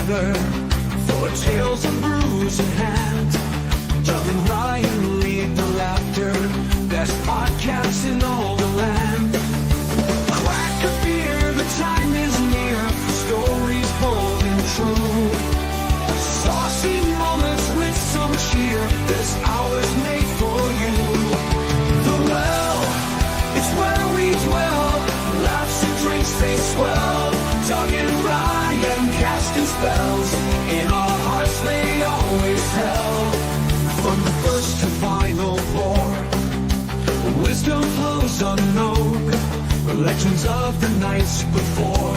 together for tales of bruise and hand. Doug and Ryan lead the laughter, best podcast in all the land. Crack a beer, the time is near for stories bold and true. Saucy moments with some cheer, this hour's made for you. The Well, it's where we dwell, laughs and drinks they swell. Doug and Ryan casting spells, in our hearts they always held. From the first to final pour, wisdom flows unknown, legends of the nights before.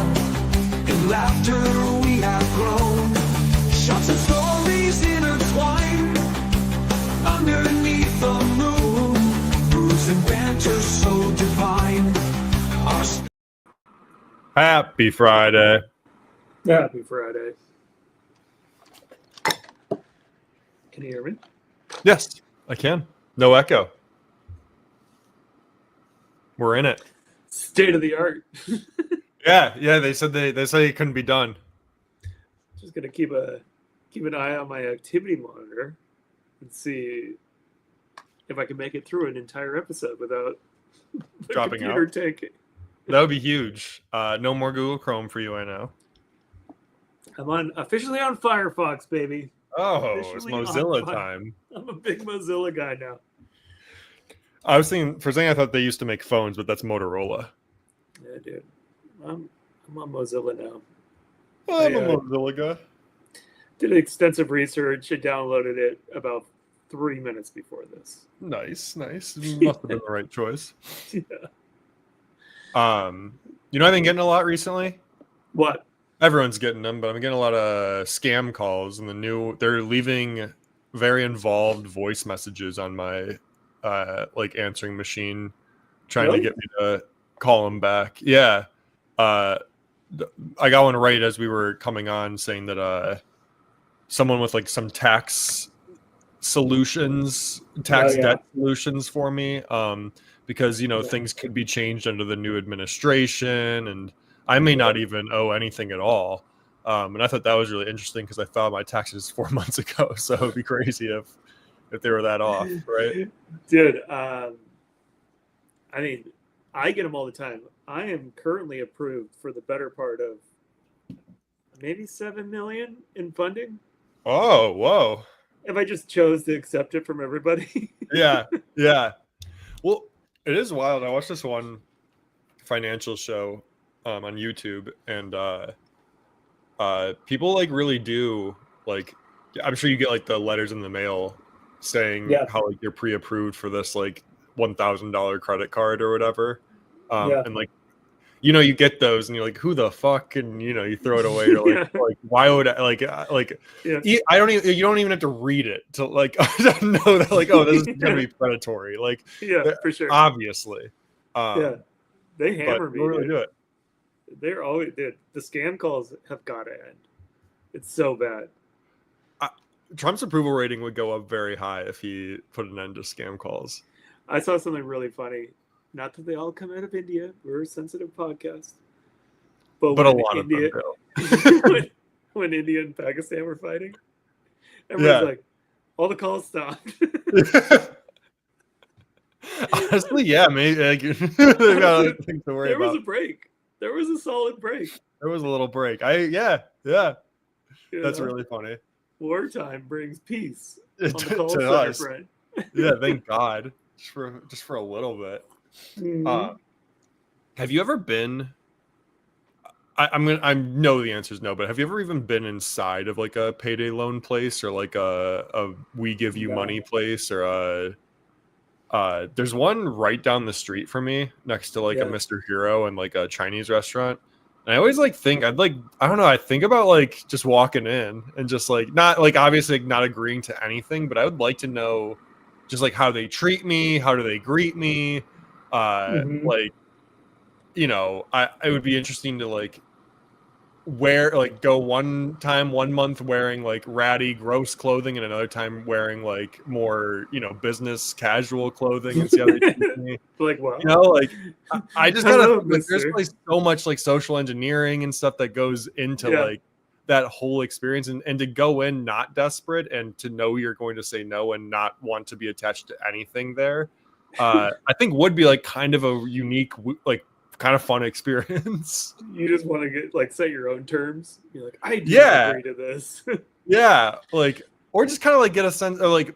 In laughter we have grown, shots and stories intertwined, underneath the moon, bruise and banter so divine. Happy Friday. Happy Friday. Can you hear me? Yes, I can. No echo. We're in it. State of the art. Yeah. They said they it couldn't be done. Just gonna keep an eye on my activity monitor and see if I can make it through an entire episode without the Dropping computer out. tanking. That would be huge. No more Google Chrome for you, I know. I'm officially on Firefox, baby. Oh, it's Officially Mozilla on fire. time. I'm a big Mozilla guy now. I was thinking, for a second, I thought they used to make phones, but that's Motorola. Yeah, dude. I'm on Mozilla now. I'm a Mozilla guy. Did extensive research and downloaded it about 3 minutes before this. Nice. Must have been the right choice. Yeah. You know, I've been getting a lot recently. What? Everyone's getting them, but I'm getting a lot of scam calls, and they're leaving very involved voice messages on my answering machine, trying to get me to call them back. Yeah, I got one right as we were coming on saying that someone with like some tax debt solutions for me, because things could be changed under the new administration, and I may not even owe anything at all. And I thought that was really interesting because I filed my taxes 4 months ago, so it'd be crazy if they were that off, right? Dude, I mean, I get them all the time. I am currently approved for the better part of maybe $7 million in funding. Oh, whoa. If I just chose to accept it from everybody. Yeah. Well, it is wild. I watched this one financial show on YouTube, and people like really do like. I'm sure you get like the letters in the mail saying how like you're pre-approved for this like $1,000 credit card or whatever, and like you get those and you're like, who the fuck, and you throw it away. You're like why would I I don't even, you don't even have to read it to like know that like, oh, this is gonna be predatory, like for sure, obviously. They hammer me. Really do it. They're always, dude, the scam calls have got to end. It's so bad. Trump's approval rating would go up very high if he put an end to scam calls. I saw something really funny. Not that they all come out of India. We're a sensitive podcast. But a lot of them do. when India and Pakistan were fighting, everyone's like, all the calls stopped. Honestly, yeah, maybe they've got other things to worry about. There was a break. There was a solid break. There was a little break. That's really funny. Wartime brings peace on the call to center, us. friend. Yeah, thank God. Just for a little bit. Mm-hmm. Have you ever been? I know the answer is no, but have you ever even been inside of like a payday loan place or like a we give you money place or there's one right down the street from me next to like a Mr. Hero and like a Chinese restaurant. And I always like think I don't know, I think about like just walking in and just like not like obviously not agreeing to anything, but I would like to know just like how they treat me, how do they greet me, like it would be interesting to like wear like go one month wearing like ratty gross clothing and another time wearing like more business casual clothing and see how they treat me. Like what? Like I just gotta like, there's like so much like social engineering and stuff that goes into like that whole experience, and to go in not desperate and to know you're going to say no and not want to be attached to anything there, I think would be like kind of a unique, like kind of fun experience. You just want to get like set your own terms. You're like, I do Yeah. agree to this. Yeah, like, or just kind of like get a sense, or like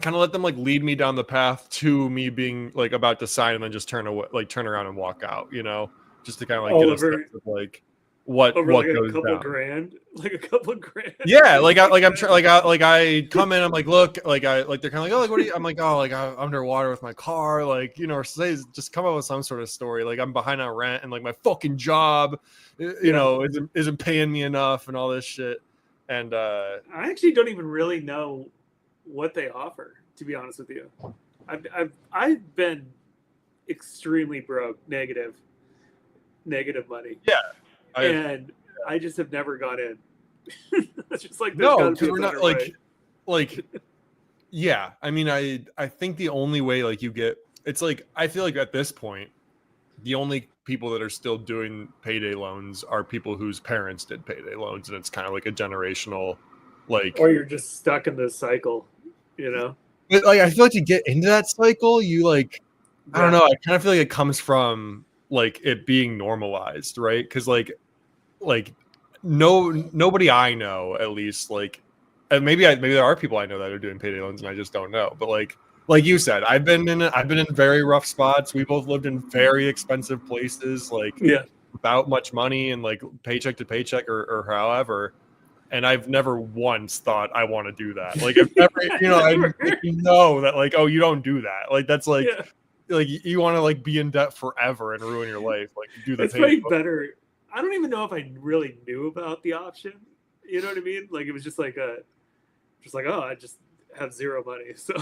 kind of let them like lead me down the path to me being like about to sign and then just turn away, like turn around and walk out, you know, just to kind of like get a sense of like what Over like goes a couple down. grand, like a couple grand. Yeah, I come in, I'm like, look, like they're kind of like, oh, like what are you? I'm like, oh, like I'm underwater with my car, like, you know, or say just come up with some sort of story, like I'm behind on rent and like my fucking job, you know, isn't paying me enough and all this shit. And I actually don't even really know what they offer, to be honest with you. I've been extremely broke, negative money. Yeah. And I just have never gone in. It's just like no, because we're not like yeah. I mean, I think the only way like you get, it's like I feel like at this point, the only people that are still doing payday loans are people whose parents did payday loans, and it's kind of like a generational, like, or you're just stuck in this cycle, you know. But like I feel like to get into that cycle, you like, I don't know. I kind of feel like it comes from like it being normalized, right? Because like nobody I know, at least, like, and maybe there are people I know that are doing payday loans and I just don't know. But like you said, I've been in very rough spots. We both lived in very expensive places, like without much money and like paycheck to paycheck or however. And I've never once thought I want to do that. Like I've never, you know, I know that like, oh, you don't do that. Like that's like like you want to like be in debt forever and ruin your life. Like do the. It's way better. I don't even know if I really knew about the option. You know what I mean? Like it was just like oh, I just have zero money, so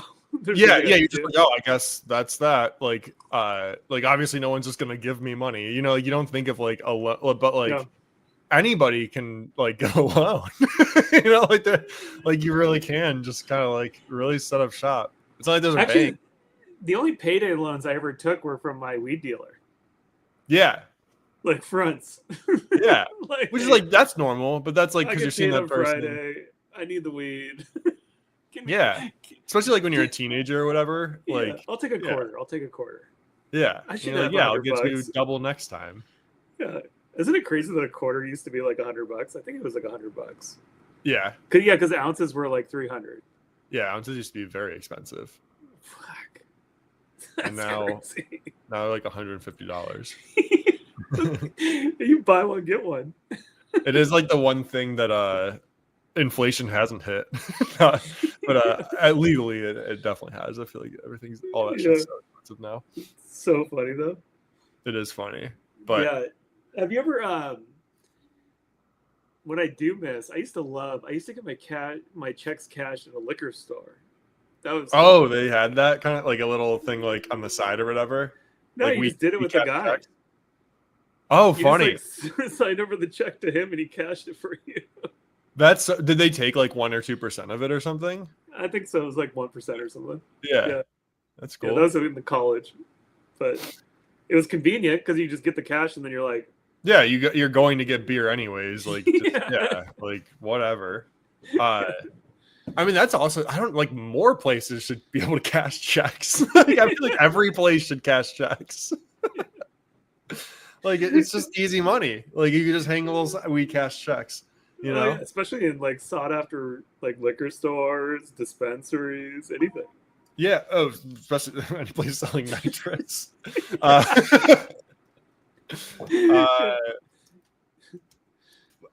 yeah. You're just like, oh, I guess that's that. Like obviously no one's just gonna give me money. You know, you don't think of like but like anybody can like get a loan. You know, like you really can just kind of like really set up shop. It's not like there's a bank. The only payday loans I ever took were from my weed dealer. Yeah. Like fronts. Yeah. Like, which is like, that's normal, but that's like because you're seeing that person. Friday. I need the weed. Especially like when you're a teenager or whatever. Like I'll take a quarter. I'll take a quarter. Yeah. I should have I'll get you double next time. Yeah. Isn't it crazy that a quarter used to be like $100? I think it was like $100. Yeah. Because ounces were like 300. Yeah, ounces used to be very expensive. Fuck. And now like $150. You buy one, get one. It is like the one thing that inflation hasn't hit. But legally it definitely has. I feel like all that shit's so expensive now. It's so funny though. It is funny. But have you ever what I do miss, I used to get my checks cashed at a liquor store. That was they had that kind of like a little thing like on the side or whatever. No, like you just did it with the guy. Checks. Oh, funny. Just, like, signed over the check to him and he cashed it for you. Did they take like 1 or 2% of it or something? I think so. It was like 1% or something. Yeah. That's cool. Yeah, that was in the college. But it was convenient because you just get the cash and then you're like, yeah, you're going to get beer anyways. Like, like whatever. I mean, that's also, I don't like more places should be able to cash checks. Like, I feel like every place should cash checks. Like it's just easy money. Like you can just hang a little, we cash checks. You know, especially in like sought after like liquor stores, dispensaries, anything. Yeah, especially any place selling nitrates. I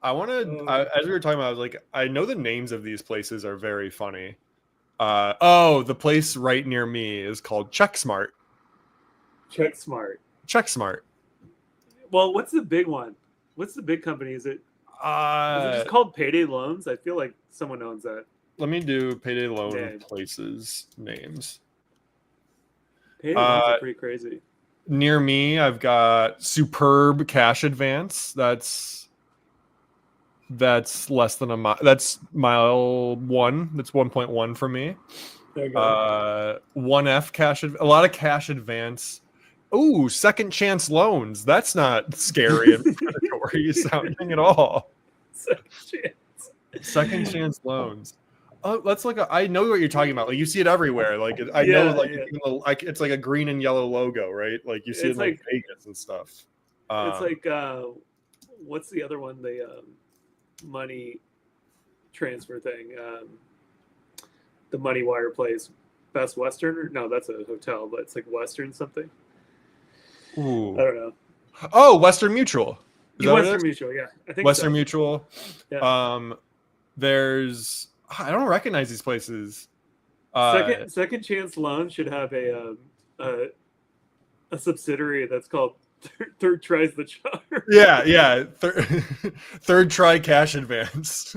want to, as we were talking about, I was like, I know the names of these places are very funny. The place right near me is called CheckSmart. CheckSmart. Well, what's the big one? What's the big company? Is it just called Payday Loans? I feel like someone owns that. Let me do Payday Loan places names. Payday Loans are pretty crazy. Near me, I've got Superb Cash Advance. That's less than a mile. That's mile 1. That's 1.1 for me. There you go. 1F cash. A lot of cash advance. Oh, Second Chance Loans. That's not scary and predatory sounding at all. Second chance. Second chance loans. Oh, that's like I know what you're talking about. Like you see it everywhere. Like I know, like it's like a green and yellow logo, right? Like you see it in like Vegas and stuff. It's like what's the other one? The money transfer thing. The money wire place. Best Western? Or, no, that's a hotel, but it's like Western something. Ooh. I don't know. Oh, Western Mutual. Western Mutual, yeah. I think Western so. Mutual. Yeah. There's I don't recognize these places. Second Chance Loan should have a subsidiary that's called Third Tries the Charm. Yeah. Third try cash advance.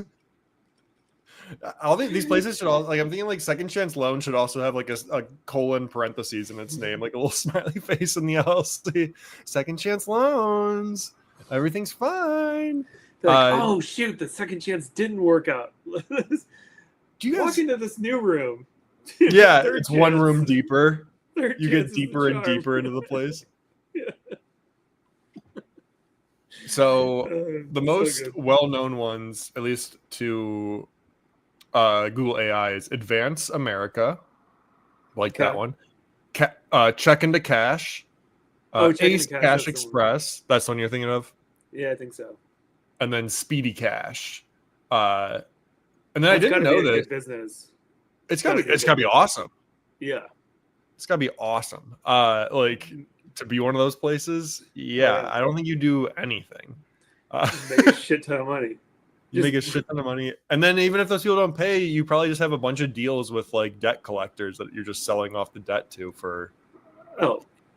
I think these places should all like. I'm thinking like Second Chance Loan should also have like a colon parentheses in its name, like a little smiley face in the LLC. Second Chance Loans, everything's fine. Like, oh shoot, the second chance didn't work out. Do you walk into this new room? Yeah, it's chance. One room deeper. You get deeper and deeper into the place. Yeah. So the most well-known ones, at least to Google AI, is Advance America, like that one. Check into Cash. Ace Cash Express. That's the one you're thinking of? Yeah, I think so. And then Speedy Cash. And then I didn't know this. Business. It's gotta be awesome. Yeah. It's gotta be awesome. Like to be one of those places. Yeah, I don't think you do anything. Make a shit ton of money. You make a shit ton of money. And then even if those people don't pay, you probably just have a bunch of deals with like debt collectors that you're just selling off the debt to for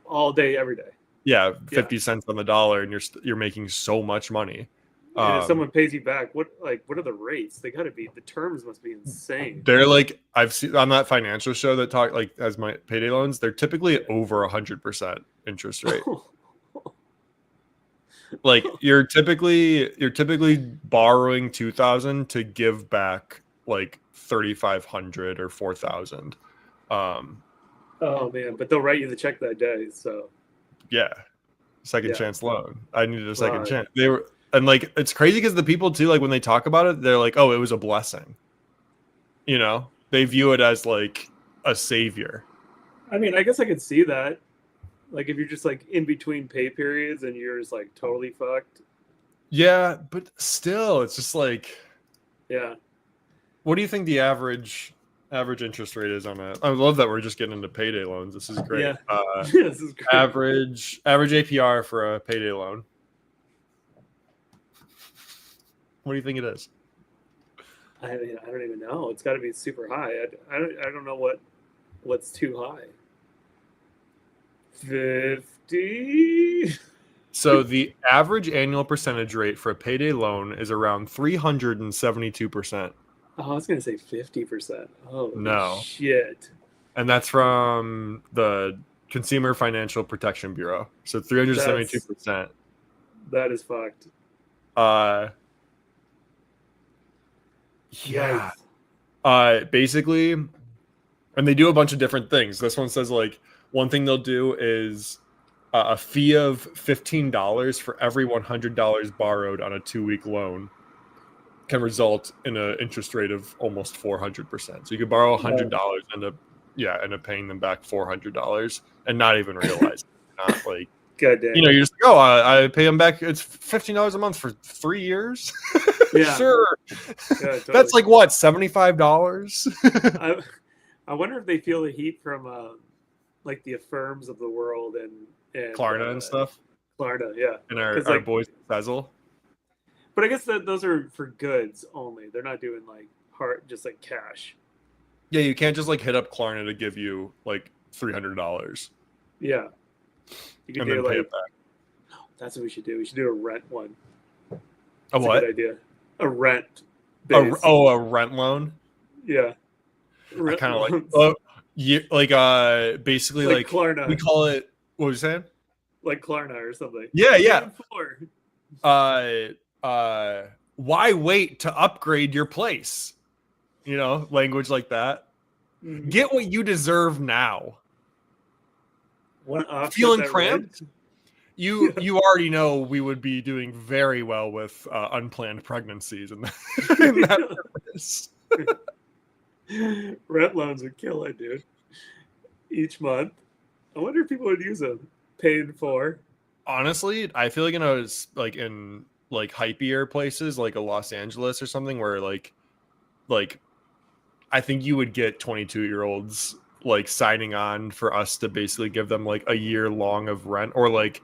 all day, every day. Yeah, 50 cents on the dollar, and you're making so much money. And if someone pays you back, what are the rates? They gotta be, the terms must be insane. They're like, I've seen on that financial show that talk like as my payday loans, they're typically over 100% interest rate. Like you're typically borrowing 2,000 to give back like 3,500 or 4,000. Oh man, but they'll write you the check that day. So yeah, second chance loan. I needed a second chance. They were, and like it's crazy because the people too, like when they talk about it, they're like, oh, it was a blessing. You know, they view it as like a savior. I mean, I guess I could see that. Like if you're just like in between pay periods and you're just like totally fucked. Yeah, but still, it's just like, yeah. What do you think the average interest rate is on it? I love that we're just getting into payday loans. This is great. Yeah. This is great. Average APR for a payday loan. What do you think it is? I mean, I don't even know. It's got to be super high. I don't know what's too high. 50. So the average annual percentage rate for a payday loan is around 372%. Oh, I was gonna say 50%. Oh no, shit! And that's from the Consumer Financial Protection Bureau. So 372%. That is fucked. Yeah. Basically, and they do a bunch of different things. This one says like one thing they'll do is a fee of $15 for every $100 borrowed on a 2-week loan can result in an interest rate of almost 400%. So you could borrow $100 and end up paying them back $400 and not even realize not like God damn. You know, you're just like, I pay them back. It's $15 a month for 3 years. Yeah, sure. Yeah, totally. That's like what, $75? I wonder if they feel the heat from like the Affirms of the world and Klarna and stuff. Klarna, yeah. And our boys Bezel. But I guess that those are for goods only. They're not doing like just like cash. Yeah, you can't just like hit up Klarna to give you like $300. Yeah. You can and do then like, pay it back. That's what we should do. We should do a rent one. A what? A good idea. A rent. A rent loan? Yeah. I kind of like basically like Klarna. We call it, what was you saying? Like Klarna or something. Yeah. Why wait to upgrade your place? You know, language like that. Mm-hmm. Get what you deserve now. Feeling cramped? you already know we would be doing very well with unplanned pregnancies and in that purpose. Rent loans would kill it, dude. Each month. I wonder if people would use them. Paid for. Honestly, I feel like in like hypier places like a Los Angeles or something where like I think you would get 22-year-olds like signing on for us to basically give them like a year long of rent, or like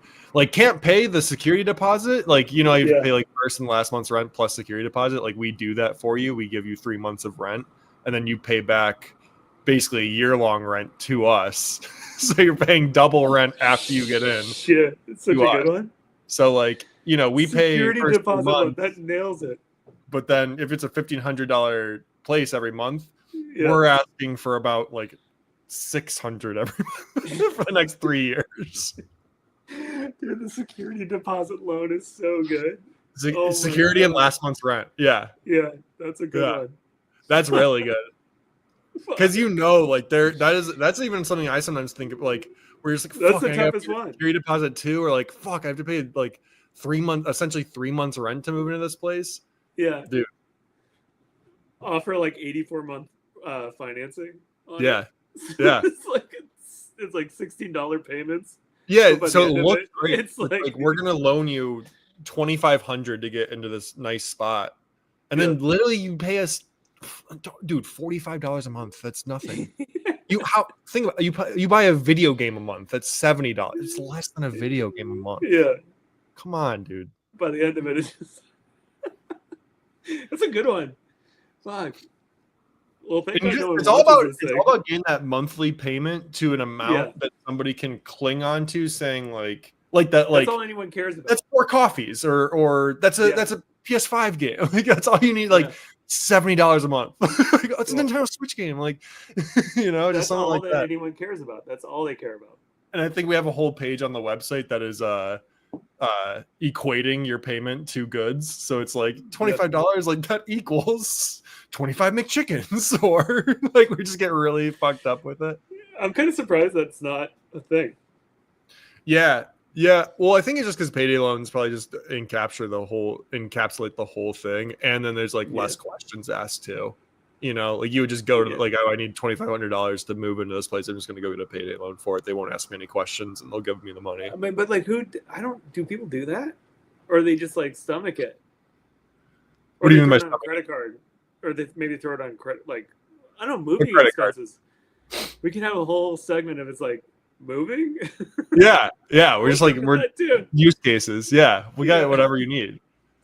can't pay the security deposit. Like, you have to pay like first and last month's rent plus security deposit. Like we do that for you. We give you 3 months of rent and then you pay back basically a year long rent to us. So you're paying double rent after you get in. Shit, it's such a good one. So like, we pay security deposit loan. That nails it. But then if it's a $1,500 place every month, we're asking for about like $600 every month for the next 3 years. Dude, the security deposit loan is so good. Security and last month's rent. Yeah. Yeah, that's a good one. That's really good. Because like that's even something I sometimes think of, like where you're just like, that's fuck, the toughest one. Security deposit too, or like, fuck, I have to pay like 3 months, essentially 3 months rent to move into this place. Yeah, dude. Offer like 84-month financing. Yeah, yeah. it's like $16 payments. Yeah, so it looks great. It's like we're gonna loan you $2,500 to get into this nice spot, and then literally you pay us, dude, $45 a month. That's nothing. Think about you buy a video game a month. That's $70. It's less than a video game a month. Yeah, come on, dude. By the end of it, it's just that's a good one. Fuck. Well, it's all about getting that monthly payment to an amount that somebody can cling on to, saying like that. Like that's all anyone cares about. That's 4 coffees, or that's a PS5 game. Like that's all you need. Like $70 a month. It's a Nintendo Switch game. Like just that's something all like that. Anyone cares about. That's all they care about. And I think we have a whole page on the website that is equating your payment to goods. So it's like $25, like that equals 25 McChickens, or like we just get really fucked up with it. I'm kind of surprised that's not a thing. Yeah. Well, I think it's just because payday loans probably just encapsulate the whole thing, and then there's like less questions asked too. Like you would just go to like, oh, I need $2,500 to move into this place. I'm just going to go get a payday loan for it. They won't ask me any questions, and they'll give me the money. I mean, but like, do people do that, or they just like stomach it? Or what do you mean by stomach credit card, or they maybe throw it on credit? Like, I don't know, moving expenses. We can have a whole segment of it's like moving. Yeah. We're just like we're use cases. Yeah, we got whatever you need.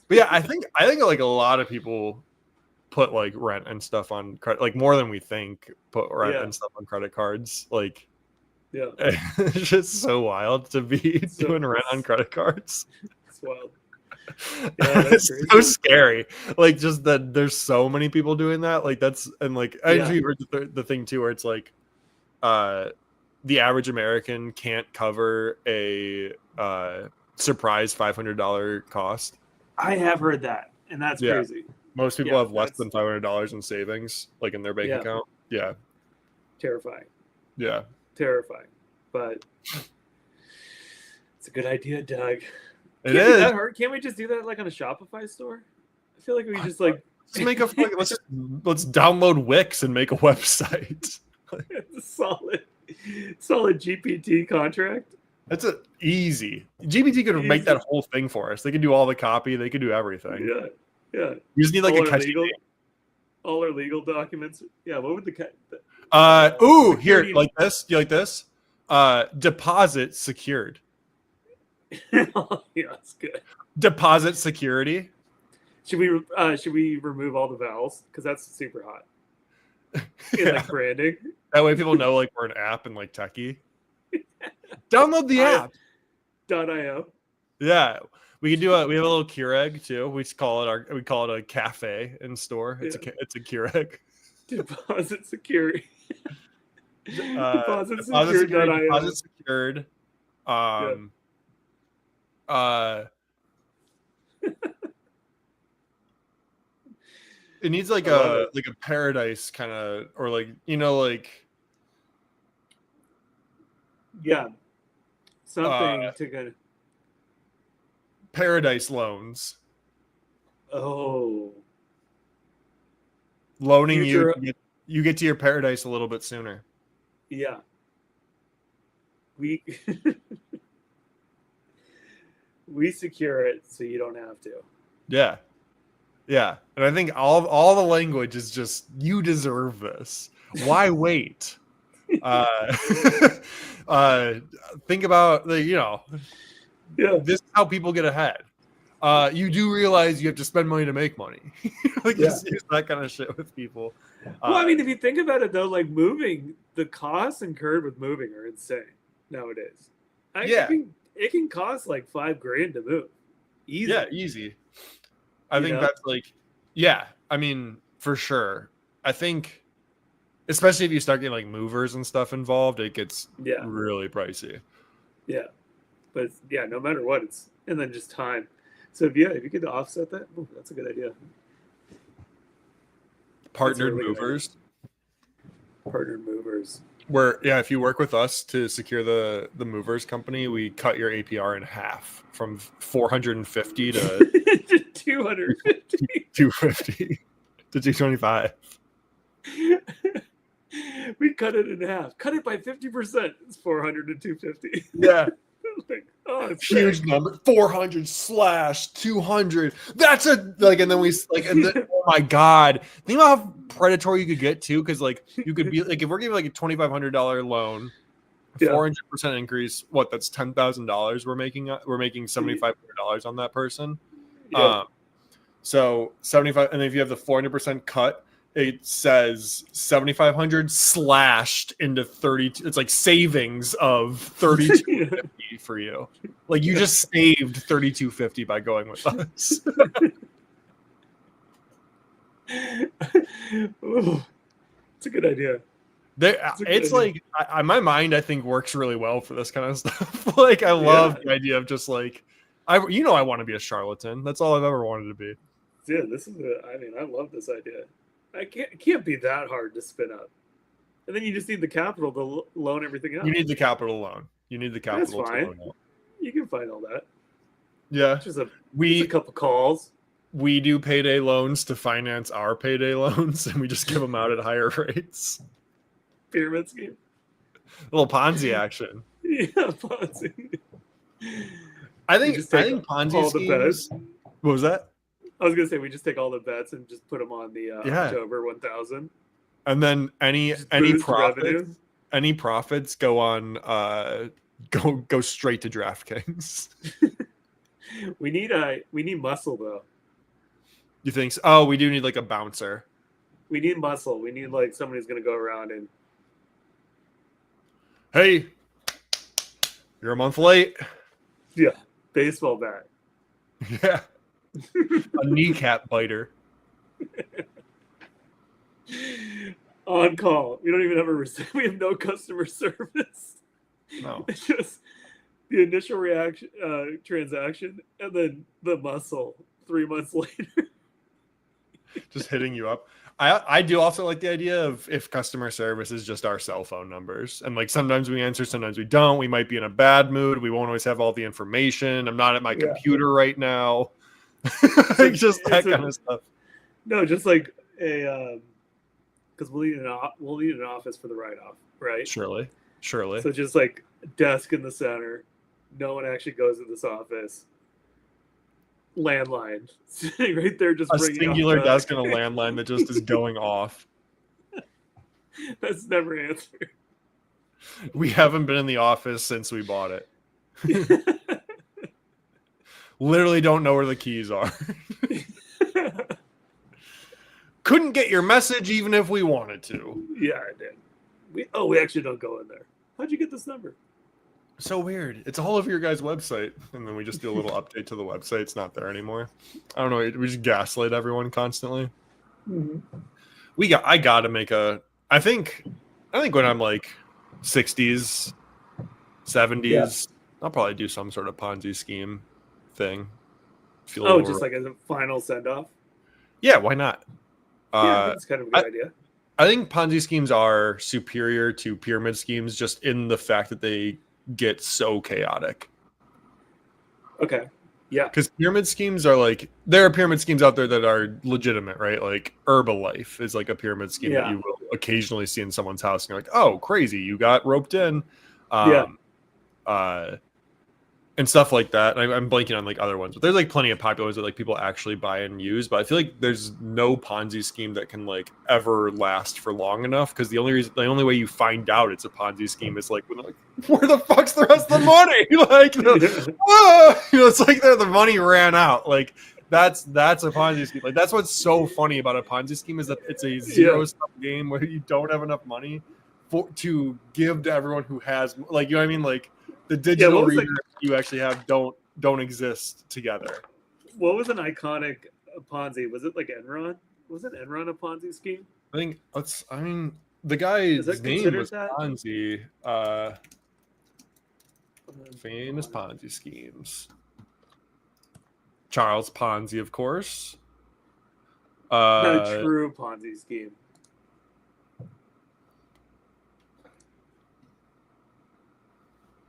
But yeah, I think like a lot of people put like rent and stuff on credit, like more than we think. Put rent and stuff on credit cards. Like, it's just so wild to be doing rent on credit cards. It's wild. It's so scary. Like, just that there's so many people doing that. Like, that's and like I actually heard the thing too, where it's like, the average American can't cover a surprise $500 cost. I have heard that, and that's crazy. Most people have less than $500 in savings, like in their bank account. Yeah. Terrifying. Yeah. Terrifying. But it's a good idea, Doug. It is. That hard. Can't we just do that like on a Shopify store? I feel like we just like make a let's download Wix and make a website. It's a solid GPT contract. That's easy. GPT could make that whole thing for us. They could do all the copy. They could do everything. Yeah. You just need like a catchy name. All our legal documents. Yeah. What would here, like this. Do you like this? Deposit secured. Yeah, that's good. Deposit security. Should we remove all the vowels, because that's super hot in like branding? That way people know like we're an app and like techie. Download the app. .io. Yeah, we have a little Keurig too. We call it a cafe in store. It's a Keurig. Deposit security. Deposit secured. It needs like a paradise kind of, or like something to kind of. paradise loans. Oh, Loaning Future- you get to your paradise a little bit sooner. yeah. We we secure it so you don't have to. Yeah. Yeah. And I think all the language is just, you deserve this. Why wait? Think about Yeah. this is how people get ahead. You do realize you have to spend money to make money. Like, Yeah. just use that kind of shit with people. Well, I mean, if you think about it though, like moving, the costs incurred with moving are insane nowadays. Yeah. It can cost like $5,000 to move. Easy. Yeah, easy. I You think know? that's like, yeah, I mean, for sure. I think, especially if you start getting like movers and stuff involved, it gets Yeah. really pricey. Yeah. But yeah, no matter what, and then just time. So if you could offset that, that's a good idea. Partnered really good movers. Partnered movers. Where, yeah, if you work with us to secure the movers company, we cut your APR in half from 450 to 250. 250 to 225. We cut it in half. Cut it by 50%. It's 400 to 250. Yeah. Like, oh, it's Huge sick. number. 400 slash 200. That's a like, and then we like, and then, oh my god, think about how predatory you could get too, because like you could be like, if we're giving like a $2,500 loan, Yeah. 400% increase, what, that's $10,000 we're making $7,500 on that person. Yeah. So 75, and if you have the 400% cut, it says 7,500 slashed into 32. It's like savings of 3250 for you. Like, you just saved 3250 by going with us. Ooh, it's a good idea. It's like, my mind, I think, works really well for this kind of stuff. Like, I love the idea of just like, I want to be a charlatan. That's all I've ever wanted to be. Yeah, I love this idea. It can't be that hard to spin up. And then you just need the capital to loan everything out. You need the capital loan. That's To fine. loan out. You can find all that. Yeah. Just a couple calls. We do payday loans to finance our payday loans, and we just give them out at higher rates. Pyramid scheme. A little Ponzi action. Yeah, Ponzi. I think Ponzi Ponzi schemes. What was that? I was gonna say we just take all the bets and just put them on the October 1000. And then any profits go on go straight to DraftKings. We need muscle though. You think so? Oh, we do need like a bouncer. We need muscle. We need like somebody who's gonna go around and, hey, you're a month late. yeah, baseball bat. Yeah. A kneecap biter. On call. We don't even have we have no customer service. No. It's just the initial reaction transaction and then the muscle 3 months later. Just hitting you up. I do also like the idea of if customer service is just our cell phone numbers, and like sometimes we answer, sometimes we don't. We might be in a bad mood. We won't always have all the information. I'm not at my computer right now. Like just that kind of stuff. No, just like a because we'll need an office for the write-off, right? Surely. So just like a desk in the center. No one actually goes to this office. Landline sitting right there, just a singular desk and a landline that just is going off. That's never answered. We haven't been in the office since we bought it. Literally don't know where the keys are. Couldn't get your message even if we wanted to. Yeah, I did. We actually don't go in there. How'd you get this number? So weird. It's all over your guys' website, and then we just do a little update to the website. It's not there anymore. I don't know. We just gaslight everyone constantly. Mm-hmm. I gotta make I think when I'm like 60s, 70s, I'll probably do some sort of Ponzi scheme thing. Just like as a final send off. Yeah, why not? That's kind of a good idea. I think Ponzi schemes are superior to pyramid schemes just in the fact that they get so chaotic. Okay. Yeah. Because pyramid schemes are like, there are pyramid schemes out there that are legitimate, right? Like Herbalife is like a pyramid scheme that Yeah. you will occasionally see in someone's house, and you're like, oh, crazy, you got roped in. Yeah. Uh, and stuff like that. I'm blanking on like other ones, but there's like plenty of popular ones that like people actually buy and use. But I feel like there's no Ponzi scheme that can like ever last for long enough, because the only way you find out it's a Ponzi scheme is like when they're like, where the fuck's the rest of the money? Like, it's like the money ran out. Like that's a Ponzi scheme. Like that's what's so funny about a Ponzi scheme, is that it's a zero-sum game where you don't have enough money to give to everyone who has, like, you know what I mean? Like the digital readers you actually have don't exist together. What was an iconic Ponzi? Was it like Enron? Wasn't Enron a Ponzi scheme? I mean, the guy's name was that? Ponzi. Famous Ponzi schemes. Charles Ponzi, of course. Not a true Ponzi scheme.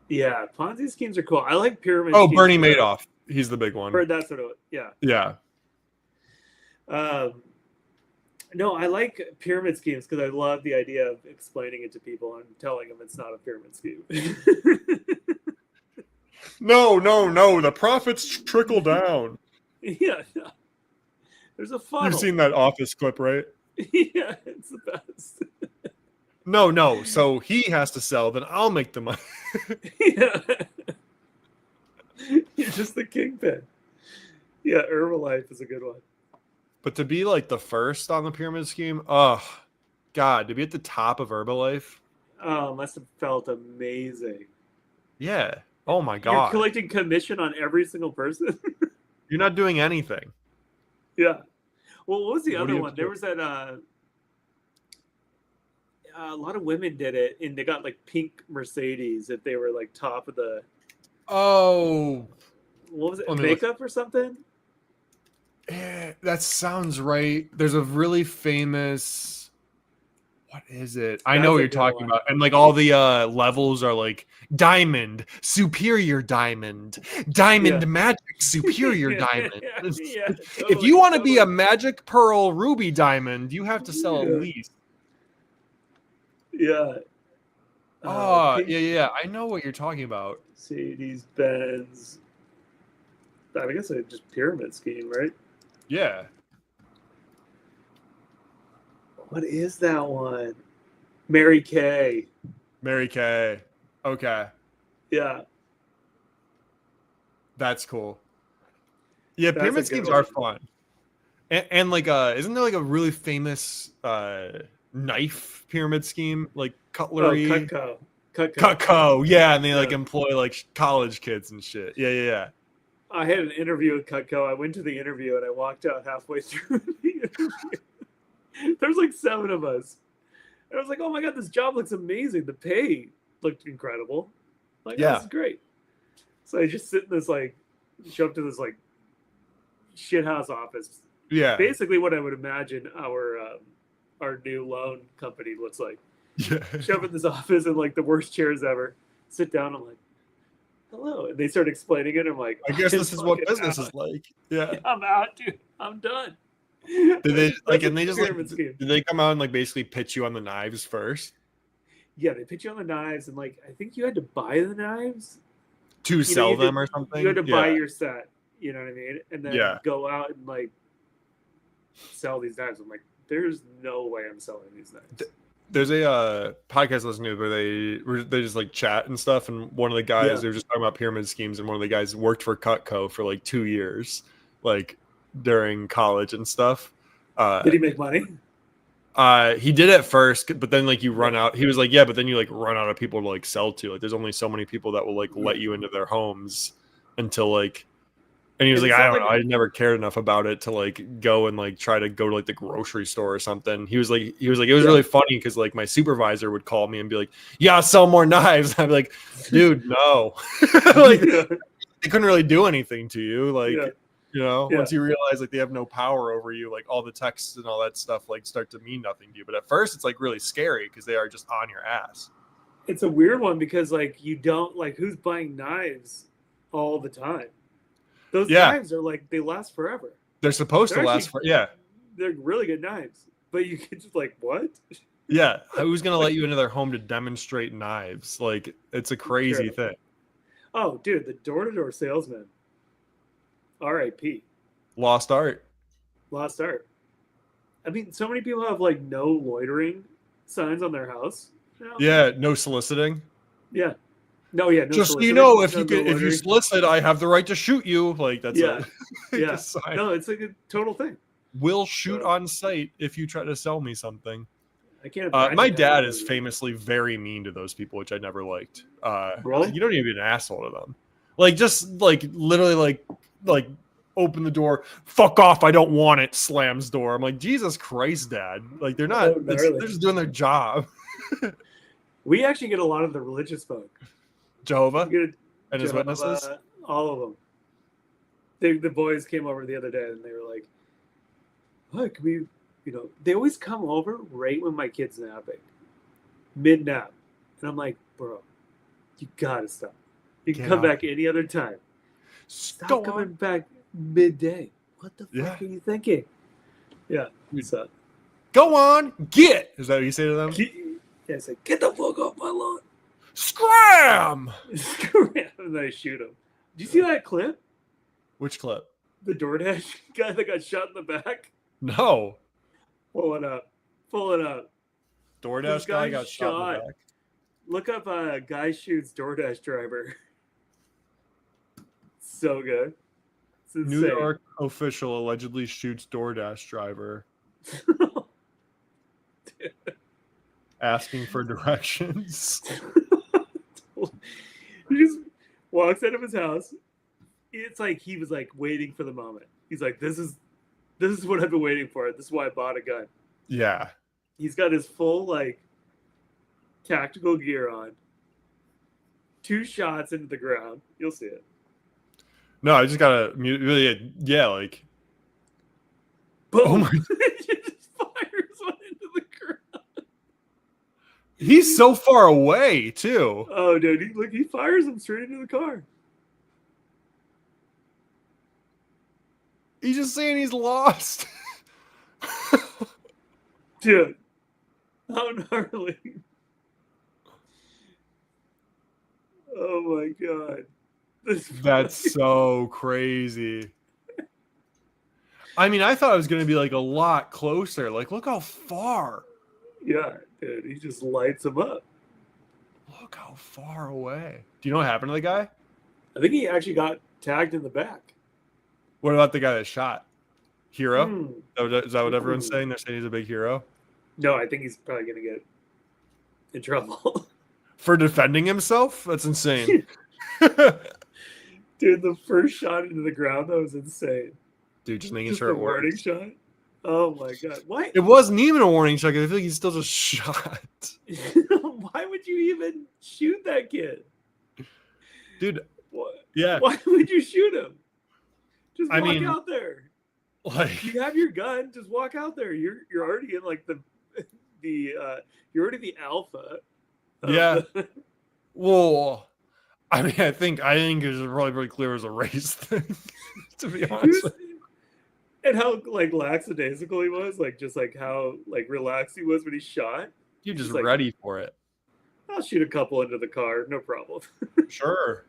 Yeah, Ponzi schemes are cool. I like pyramid schemes. Bernie Madoff. He's the big one. That's what it was. Yeah. Yeah. No, I like pyramid schemes because I love the idea of explaining it to people and telling them it's not a pyramid scheme. No. The profits trickle down. Yeah. No. There's a funnel. You've seen that Office clip, right? Yeah, it's the best. No. So he has to sell, then I'll make the money. Yeah. You're just the kingpin. Yeah, Herbalife is a good one. But to be like the first on the pyramid scheme, oh God, to be at the top of Herbalife. Oh, must have felt amazing. Yeah. Oh my God. You're collecting commission on every single person. You're not doing anything. Yeah. Well, what was the other one? There was that a lot of women did it, and they got like pink Mercedes if they were like top of the. Oh. What was it? Makeup or something? Yeah, that sounds right. There's a really famous. What is it? I know what you're talking about. And like all the levels are like diamond, superior diamond, diamond magic, superior diamond. Yeah, if you want to be a magic pearl ruby diamond, you have to sell at least. Yeah. Yeah. I know what you're talking about. Mercedes Benz. I guess it's just pyramid scheme, right? Yeah. What is that one? Mary Kay. Okay. Yeah. That's cool. Yeah, pyramid schemes are fun. And like isn't there like a really famous knife pyramid scheme, like cutlery? Cutco. Yeah, and they like employ like college kids and shit. Yeah. I had an interview with Cutco. I went to the interview and I walked out halfway through the interview. There's like 7 of us. And I was like, oh my God, this job looks amazing. The pay looked incredible. Like, this is great. So I just sit in this show up to this shithouse office. Yeah. Basically what I would imagine our new loan company looks like. Yeah. Show up in this office and like the worst chairs ever. Sit down, I'm like, hello. And they start explaining it. I'm like, I guess this is what business is like. Yeah. I'm out, dude. I'm done. Did they did they come out and like basically pitch you on the knives first? Yeah, they pitch you on the knives, and like I think you had to buy the knives to sell them or something. You had to buy your set, you know what I mean? And then go out and like sell these knives. I'm like, there's no way I'm selling these knives. There's a podcast I listen to where they just like chat and stuff, and one of the guys they were just talking about pyramid schemes, and one of the guys worked for Cutco for like 2 years, like during college and stuff. Did he make money? He did at first, but then like you run out. He was like, yeah, but then you like run out of people to like sell to. Like, there's only so many people that will like let you into their homes until like. And he was like, I don't know. I never cared enough about it to like go and like try to go to like the grocery store or something. He was like, it was really funny because like my supervisor would call me and be like, yeah, I'll sell more knives. I'd be like, dude, no. Like they couldn't really do anything to you. Like, you know, once you realize like they have no power over you, like all the texts and all that stuff like start to mean nothing to you. But at first it's like really scary because they are just on your ass. It's a weird one because like you don't like who's buying knives all the time. Those Yeah. knives are like, they last forever. They're supposed They're to last actually- for, yeah. They're really good knives. But you can just like, what? Yeah. Who's going to let you into their home to demonstrate knives? Like, it's a crazy True. thing. Oh, dude, the door-to-door salesman. R.I.P. Lost art. Lost art. I mean, so many people have like no loitering signs on their house now. Yeah. No soliciting. Yeah. No, yeah. No Just so you soliciting, know, if no you if you loitering. solicit, I have the right to shoot you. Like, that's Yeah. a Yeah. sign. No, it's like a total thing. Will shoot So- on sight if you try to sell me something. I can't My imagine dad having is those- famously very mean to those people, which I never liked. Really? You don't even be an asshole to them. Like, just like literally like open the door, fuck off, I don't want it, slams door. I'm like, Jesus Christ, Dad. Like, they're not, Oh, gnarly. they're just doing their job. We actually get a lot of the religious folk. Jehovah We get and his Jehovah, witnesses. all of them. The boys came over the other day and they were like, "Look, they always come over right when my kid's napping, mid nap," and I'm like, "Bro, you gotta stop. You can Get come out. back any other time. Stop Go coming on. back midday. What the Yeah. fuck are you thinking?" Yeah. Dude. So, Go on, get. Is that what you say to them? yeah, I said, "Get the fuck off my lawn." Scram! And then I shoot him. Did you see that clip? Which clip? The DoorDash guy that got shot in the back? No. Pull it up. Pull it up. DoorDash This guy guy got shot in the shot. back. Look up guy shoots DoorDash driver. So good. It's insane. New York official allegedly shoots DoorDash driver asking for directions. He just walks out of his house. It's like he was like waiting for the moment. He's like, this is what I've been waiting for. This is why I bought a gun. Yeah. He's got his full like tactical gear on. 2 shots into the ground. You'll see it. No, I just gotta really, yeah, like, Boom. oh my, He just fires one into the ground. he's so far away too. Oh, dude! He fires him straight into the car. He's just saying he's lost. Dude, how gnarly! Oh my god, That's so crazy. I mean, I thought it was gonna be like a lot closer. Like, look how far. yeah, dude. He just lights him up. Look how far away. Do you know what happened to the guy? I think he actually got tagged in the back. What about the guy that shot? Hero? Hmm. Is that what everyone's saying? They're saying he's a big hero No, I think he's probably gonna get in trouble. for defending himself. That's insane. Dude, the first shot into the ground, that was insane. Dude, just making Just sure the it warning works. shot. Oh my god. Why It wasn't even a warning shot. I feel like he's still just shot. why would you even shoot that kid? Dude, What? yeah. Why would you shoot him? Just I walk mean- out there. Like, You have your gun, just walk out there. You're already in like the you're already the alpha. of Yeah. the- well, I mean, I think it's probably pretty clear it was a race thing, to be honest. with you. and how like lackadaisical he was, like just like how like relaxed he was when he shot. You're just He's like- ready for it. I'll shoot a couple into the car, no problem. Sure.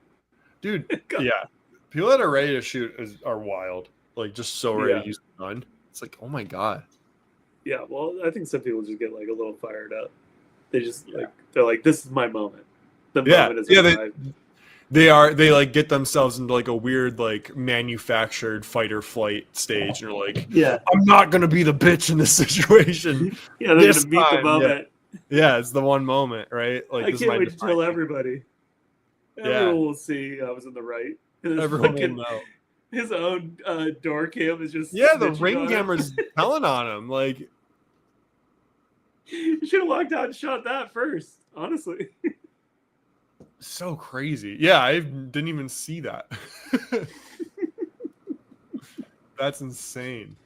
Dude, God. yeah. People that are ready to shoot are wild. Like, just so ready Yeah. to use a gun. It's like, oh my God. Yeah, well, I think some people just get like a little fired up. They just like they're like, this is my moment. The Yeah. moment is Yeah, arrived. They like get themselves into like a weird, like manufactured fight or flight stage. And they're like, Yeah, I'm not going to be the bitch in this situation. yeah, they're This gonna meet time, the moment. Yeah, it's the one moment, right? Like, I this is can't my wait to tell defining- everybody. Yeah. Everyone will see I was in the right. And his Everyone will fucking- know. His own door cam is just Yeah, the snitching ring on him. camera's telling on him. Like, You should have walked out and shot that first. Honestly, so crazy. Yeah, I didn't even see that. That's insane.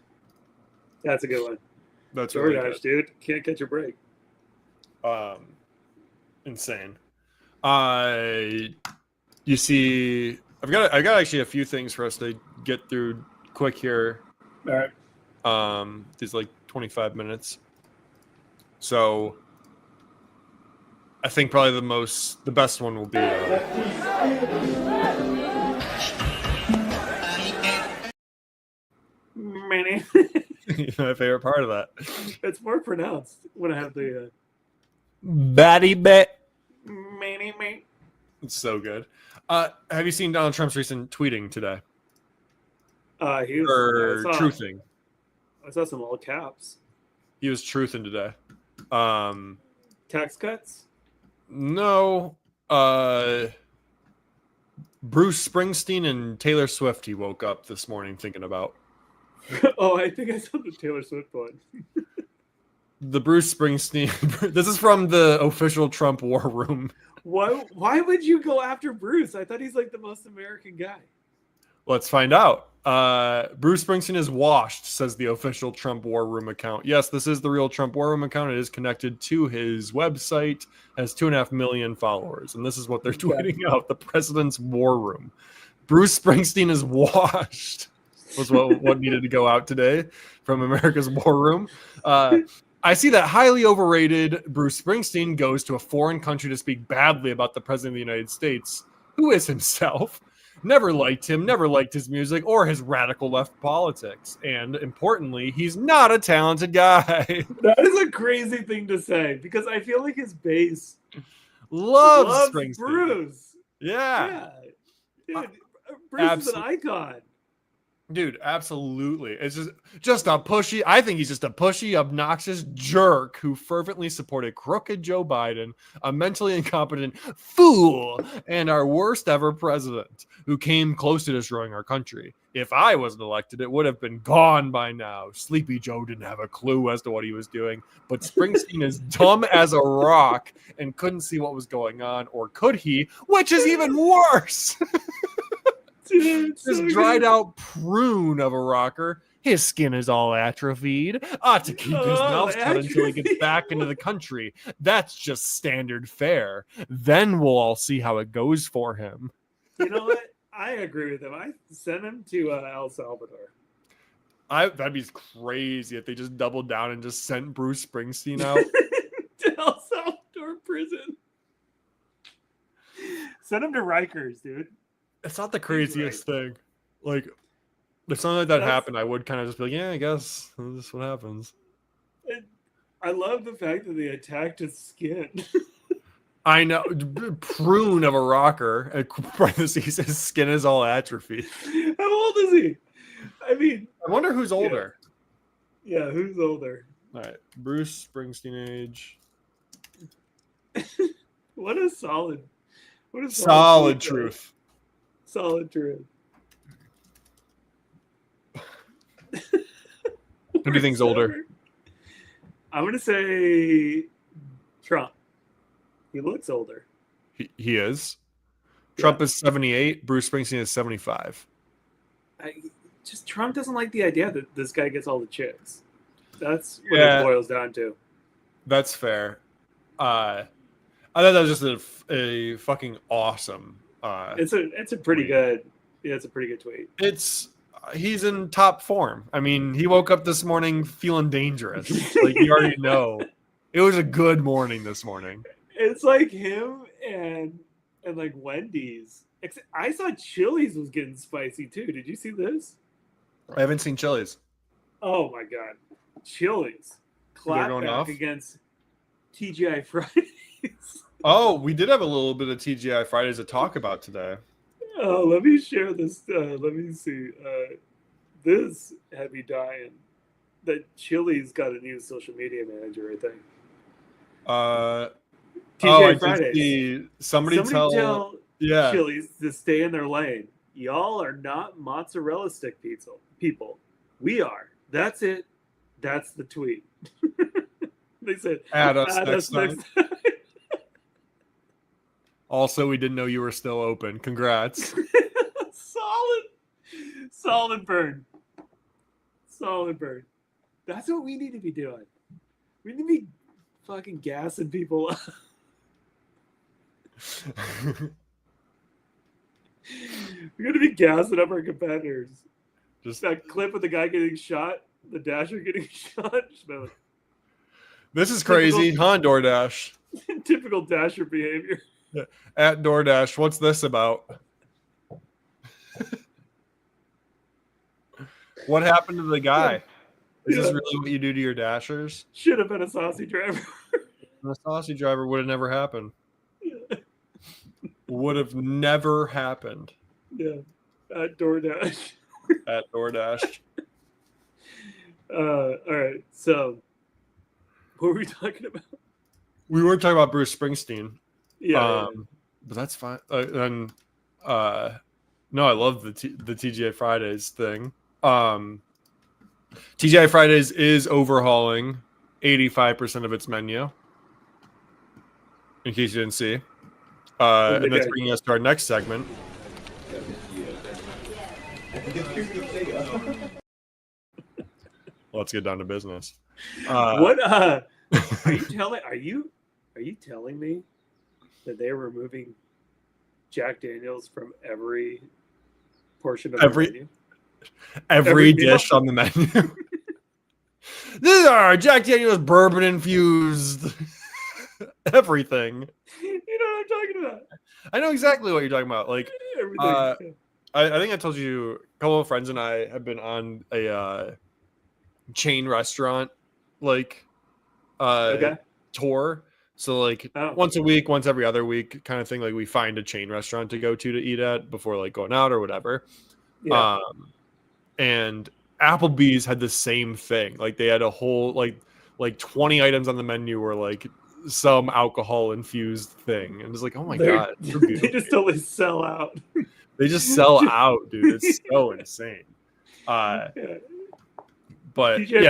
that's a good one. That's really DoorDash, dude, can't catch a break. good. Insane. You see, I've got actually a few things for us to get through quick here. All right. These like 25 minutes. So I think probably the best one will be Many. my favorite part of that. It's more pronounced when I have the Batty bet. many. It's so good. Have you seen Donald Trump's recent tweeting today? He was Or truthing? I saw some all caps. He was truthing today. Tax cuts? No. Bruce Springsteen and Taylor Swift he woke up this morning thinking about. Oh, I think I saw the Taylor Swift one. The Bruce Springsteen. This is from the official Trump war room. Why would you go after Bruce? I thought he's like the most American guy. Let's find out. Bruce Springsteen is washed, says the official Trump War Room account. Yes, this is the real Trump War Room account. It is connected to his website, has 2.5 million followers. And this is what they're tweeting out, the president's war room. Bruce Springsteen is washed, was what needed to go out today from America's war room. I see that highly overrated Bruce Springsteen goes to a foreign country to speak badly about the president of the United States, who is himself. Never liked him, never liked his music or his radical left politics. And importantly, he's not a talented guy. That is a crazy thing to say because I feel like his base loves Springsteen. Bruce. Yeah. Dude, Bruce is an icon. Dude, absolutely. It's just a pushy. I think he's just a pushy, obnoxious jerk who fervently supported crooked Joe Biden, a mentally incompetent fool, and our worst ever president who came close to destroying our country. If I wasn't elected, it would have been gone by now. Sleepy Joe didn't have a clue as to what he was doing, but Springsteen is dumb as a rock and couldn't see what was going on, or could he? Which is even worse. Dude, this dried out prune of a rocker. His skin is all atrophied. Ought to keep his mouth shut until he gets back into the country. That's just standard fare. Then we'll all see how it goes for him. You know what? I agree with him. I sent him to El Salvador. That'd be crazy if they just doubled down and just sent Bruce Springsteen out to El Salvador prison. Send him to Rikers, dude. It's not the craziest thing. Like, if something like that happened, I would kind of just be like, yeah, I guess this is what happens. I love the fact that they attacked his skin. I know. Prune of a rocker. Parentheses, his skin is all atrophied. How old is he? I mean, I wonder who's older. Yeah, who's older? All right. Bruce Springsteen age. What a solid truth. Solid truth. Who do you think's older? I'm going to say Trump. He looks older. He is. Trump is 78. Bruce Springsteen is 75. Trump doesn't like the idea that this guy gets all the chicks. That's what it boils down to. That's fair. I thought that was just a fucking awesome. It's a pretty good. Yeah, it's a pretty good tweet. He's in top form. I mean, he woke up this morning feeling dangerous. Like you already know, it was a good morning this morning. It's like him and like Wendy's. Except I saw Chili's was getting spicy too. Did you see this? I haven't seen Chili's. Oh my god, Chili's clapback against TGI Fridays. Oh, we did have a little bit of TGI Fridays to talk about today. Oh, let me share this. Let me see. This had me dying. That Chili's got a new social media manager, I think. TGI Fridays. Somebody tell Chili's to stay in their lane. Y'all are not mozzarella stick people. We are. That's it. That's the tweet. They said, add us next time. Also, we didn't know you were still open. Congrats. Solid burn. Solid burn. That's what we need to be doing. We need to be fucking gassing people up. We're going to be gassing up our competitors. Just that clip of the guy getting shot, the Dasher getting shot. Just like, this is crazy, huh, DoorDash? typical Dasher behavior. At DoorDash, what's this about? What happened to the guy? Is this really what you do to your Dashers? Should have been a saucy driver. The saucy driver would have never happened. Yeah. Would have never happened. Yeah. At DoorDash. At DoorDash. All right. So, what were we talking about? We were talking about Bruce Springsteen. Yeah. But that's fine. No, I love the TGI Fridays thing. TGI Fridays is overhauling 85% of its menu. In case you didn't see. And that's bringing us to our next segment. Let's get down to business. What are you telling me that they're removing Jack Daniels from every portion of the menu? Every dish on the menu. These are Jack Daniels bourbon infused everything. You know what I'm talking about? I know exactly what you're talking about. Like Everything. I think I told you a couple of friends and I have been on a chain restaurant tour. So like once a week, once every other week kind of thing. Like we find a chain restaurant to go to eat at before like going out or whatever. Yeah. And Applebee's had the same thing. Like they had a whole like 20 items on the menu were like some alcohol infused thing. And it's like, oh my God. They just totally sell out. They just sell out, dude. It's so insane. But TGI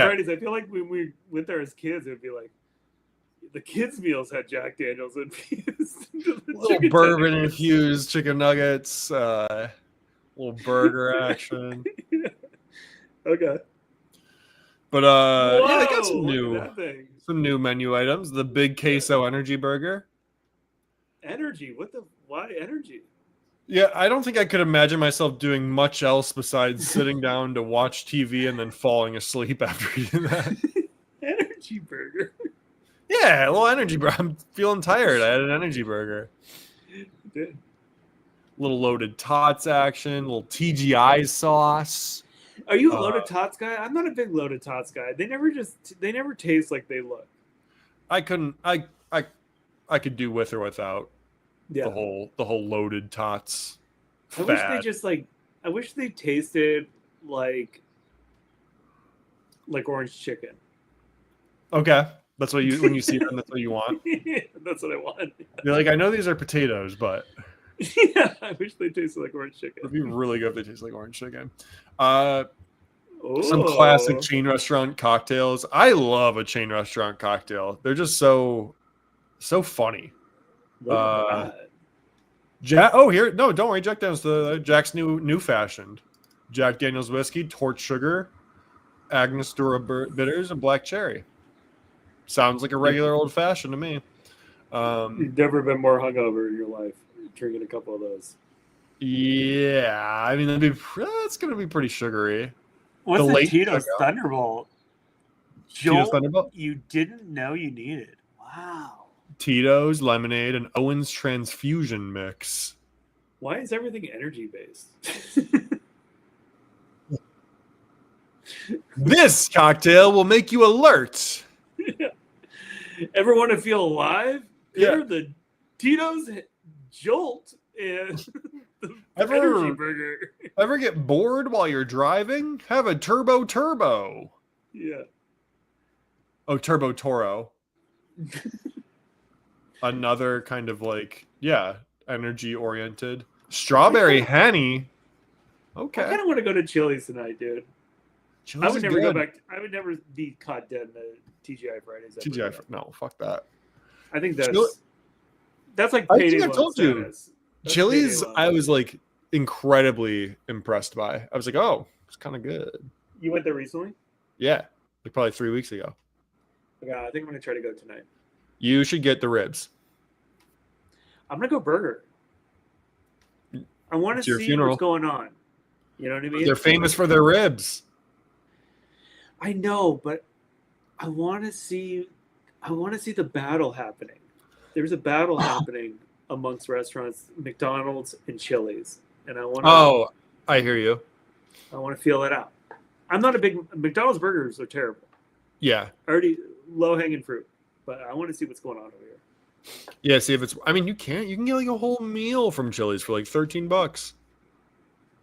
Fridays, I feel like when we went there as kids, it would be like the kids' meals had Jack Daniels infused. Little bourbon infused chicken nuggets, little burger action. Yeah. Okay. But yeah, they got some new menu items. The big queso energy burger. Energy? Why energy? Yeah, I don't think I could imagine myself doing much else besides sitting down to watch TV and then falling asleep after eating that. Energy burger. Yeah, a little energy burger. I'm feeling tired. I had an energy burger. Did. Little loaded tots action, little TGI sauce. Are you a loaded tots guy? I'm not a big loaded tots guy. They never taste like they look. I could do with or without the whole loaded tots. I wish they tasted like orange chicken. Okay. That's what when you see them, that's what you want. That's what I want. You're like, I know these are potatoes, but yeah, I wish they tasted like orange chicken. It'd be really good if they taste like orange chicken. Some classic chain restaurant cocktails. I love a chain restaurant cocktail. They're just so funny. Jack. Oh, here. No, don't worry. Jack Daniels. Jack's new fashioned. Jack Daniels whiskey, torch sugar, Angostura bitters, and black cherry. Sounds like a regular old fashioned to me. You've never been more hungover in your life drinking a couple of those. Yeah, I mean that's gonna be pretty sugary. What's the Tito's Thunderbolt? Tito's Thunderbolt? You didn't know you needed. Wow. Tito's lemonade and Owens transfusion mix. Why is everything energy based? This cocktail will make you alert. Yeah. Ever want to feel alive? Here, the Tito's Jolt and the energy burger. Ever get bored while you're driving? Have a Turbo. Yeah. Oh, Turbo Toro. Another kind of energy oriented. Strawberry Henny. Okay. I kind of want to go to Chili's tonight, dude. Chili's I would never go back. I would never be caught dead in the TGI Fridays. No, fuck that. I think that's like payday. I told you. Chili's, I was like incredibly impressed by. I was like, oh, it's kind of good. You went there recently? Yeah, like probably 3 weeks ago. Yeah, I think I'm gonna try to go tonight. You should get the ribs. I'm gonna go burger. I want to see what's going on. You know what I mean? They're famous for their ribs. I know, but I want to see the battle happening. There's a battle happening amongst restaurants, McDonald's and Chili's, and I want to. Oh, I hear you. I want to feel it out. I'm not a big McDonald's burgers are terrible. Yeah. Already low hanging fruit, but I want to see what's going on over here. Yeah, see if it's. I mean, you can get like a whole meal from Chili's for like $13.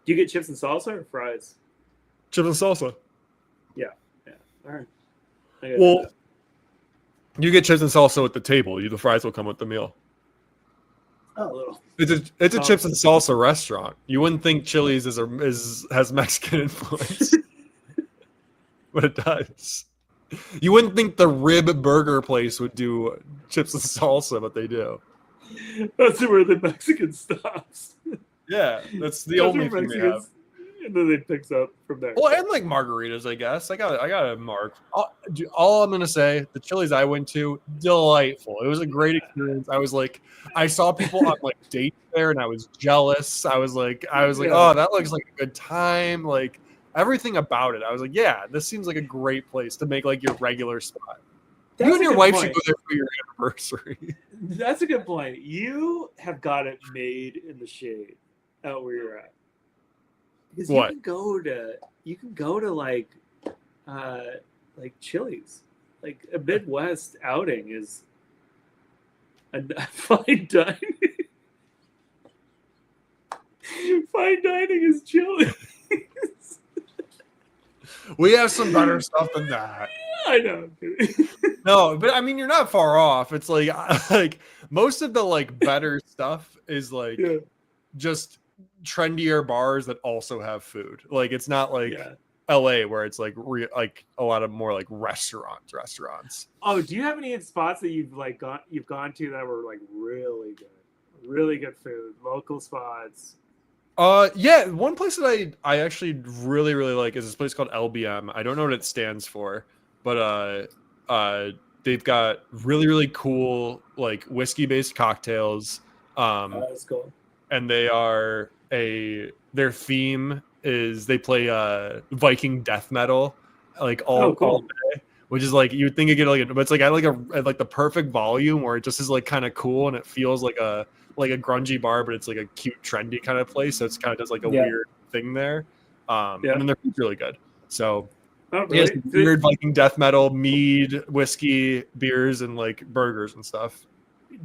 Do you get chips and salsa or fries? Chips and salsa. Yeah. All right. Well, you get chips and salsa at the table. The fries will come with the meal. Oh, a little. It's a chips and salsa restaurant. You wouldn't think Chili's has Mexican influence, but it does. You wouldn't think the rib burger place would do chips and salsa, but they do. That's where the Mexican stops. Yeah, that's the only thing they have. And then it picks up from there. Well, and like margaritas, I guess. I got a mark. All I'm gonna say, the Chili's I went to, delightful. It was a great experience. I saw people on like dates there, and I was jealous. I was like, oh, that looks like a good time. Like everything about it, I was like, yeah, this seems like a great place to make like your regular spot. You and your wife should go there for your anniversary. That's a good point. You have got it made in the shade out where you're at. Because what? You can go to like Chili's. Like a Midwest outing is a fine dining. Fine dining is Chili's. We have some better stuff than that. I know. No, but I mean, you're not far off. It's like most of the like better stuff is like just trendier bars that also have food. Like it's not like LA where it's like a lot of more like restaurants. Oh, do you have any spots that you've gone to that were like really good food, local spots? Yeah, one place that I actually really like is this place called LBM. I don't know what it stands for, but they've got really cool like whiskey based cocktails. That's cool. And their theme is they play Viking death metal like all day, which is like you would think you get but it's like at like the perfect volume where it just is like kind of cool and it feels like a grungy bar, but it's like a cute trendy kind of place. So it's kind of does like a weird thing there. And then their food's really good. So weird Viking death metal, mead, whiskey, beers, and like burgers and stuff.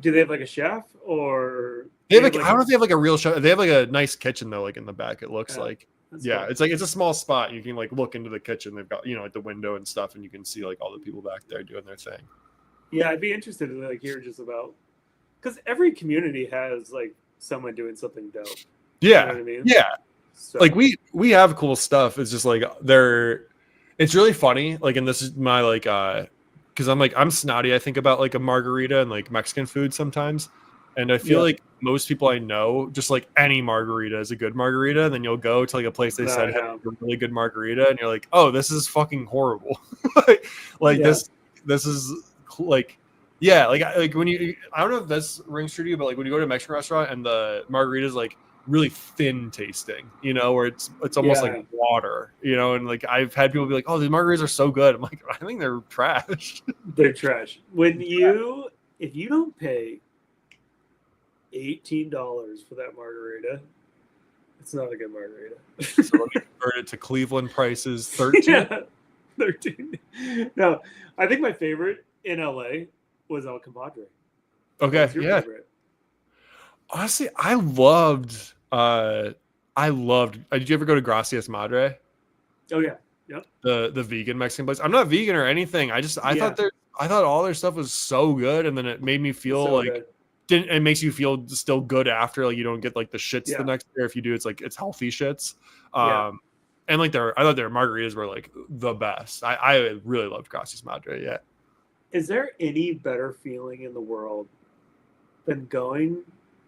Do they have like a chef or they have I don't know if they have like a real chef. They have like a nice kitchen though, like in the back. It looks like cool. it's a small spot. You can like look into the kitchen. They've got like the window and stuff, and you can see like all the people back there doing their thing. Yeah, I'd be interested to like hear just about because every community has like someone doing something dope. Yeah, you know what I mean? Yeah. So. Like we have cool stuff. It's just like it's really funny. Like, and this is my like because I'm snotty. I think about like a margarita and like Mexican food sometimes, and I feel like most people I know just like any margarita is a good margarita. And then you'll go to like a place they said had a really good margarita, and you're like, oh, this is fucking horrible. This is like. Yeah, like when I don't know if this rings true to you, but like when you go to a Mexican restaurant and the margarita is like really thin tasting, where it's almost like water, and like I've had people be like, "Oh, these margaritas are so good." I'm like, I think they're trash. They're trash. If you don't pay $18 for that margarita, it's not a good margarita. So let me convert it to Cleveland prices, 13. Yeah, 13. No, I think my favorite in LA was El Compadre. Okay, yeah. Favorite? Honestly, I loved. Did you ever go to Gracias Madre? Oh yeah, yep. The vegan Mexican place. I'm not vegan or anything. I thought all their stuff was so good, and then it made me feel it makes you feel still good after. Like you don't get like the shits the next day. If you do, it's like it's healthy shits. And like I thought their margaritas were like the best. I really loved Gracias Madre. Yeah. Is there any better feeling in the world than going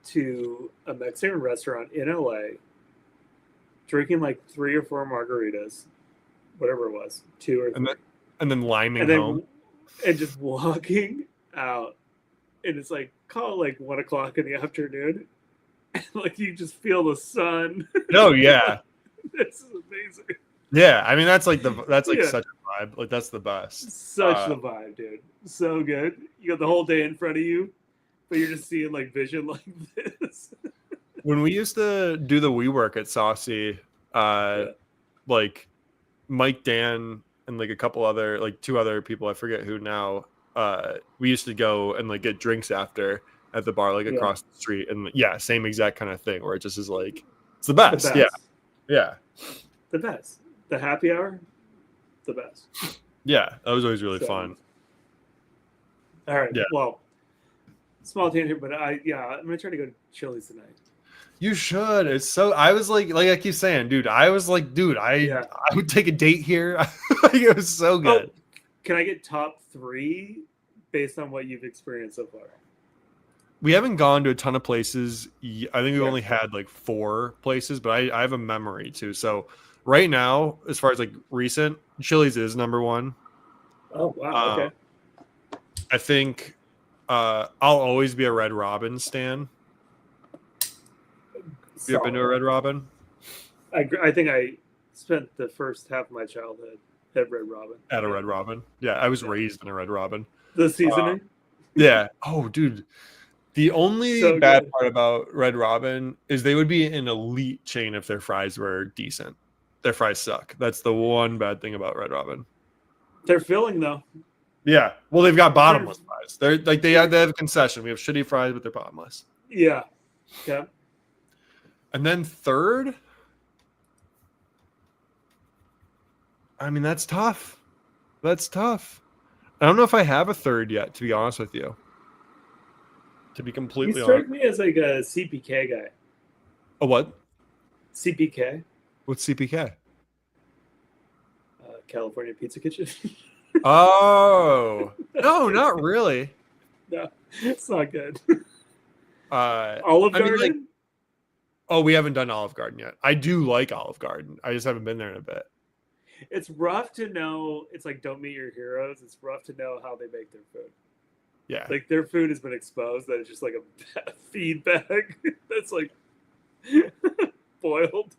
to a Mexican restaurant in LA, drinking like 3 or 4 margaritas, whatever it was, 2 or 3, and then liming home, and just walking out, and it's like call it like 1 o'clock in the afternoon, and like you just feel the sun. Oh yeah, This is amazing. Yeah, I mean that's like Yeah. such a vibe. Like that's the best. Such the vibe, dude. So good. You got the whole day in front of you, but you're just seeing like vision like this. When we used to do the WeWork at Saucy, like Mike, Dan, and like a couple other, like two other people, I forget who now. We used to go and like get drinks after at the bar, like across the street, and yeah, same exact kind of thing where it just is like it's the best. The best. Yeah, The best. The happy hour, the best. yeah. That was always really fun. All right. Yeah. Well, small tangent, but I'm gonna try to go to Chili's tonight. You should. It's so. I was like I keep saying, dude. I was like, dude. I would take a date here. Like, it was so good. Oh, can I get top 3 based on what you've experienced so far? We haven't gone to a ton of places. I think we've only had like 4 places, but I have a memory too. So right now, as far as like recent, Chili's is number 1. Oh wow. Okay. I think I'll always be a Red Robin stan. Have you ever been to a Red Robin? I think I spent the first half of my childhood at Red Robin. At a Red Robin. Yeah, I was raised in a Red Robin. The seasoning? Yeah. Oh, dude. The only bad part about Red Robin is they would be an elite chain if their fries were decent. Their fries suck. That's the one bad thing about Red Robin. They're filling though. Yeah. Well, they've got bottomless fries. They're like they have a concession. We have shitty fries, but they're bottomless. Yeah. Yeah. And then third, I mean, that's tough. That's tough. I don't know if I have a third yet, to be honest with you. To be completely honest. You strike honest. me as like a CPK guy. A what? CPK. What's CPK? California Pizza Kitchen. Oh. No, not really. No, it's not good. Olive Garden? We haven't done Olive Garden yet. I do like Olive Garden. I just haven't been there in a bit. It's rough to know. It's like don't meet your heroes. It's rough to know how they make their food. Yeah. Like their food has been exposed that it's just like a feed bag that's like boiled.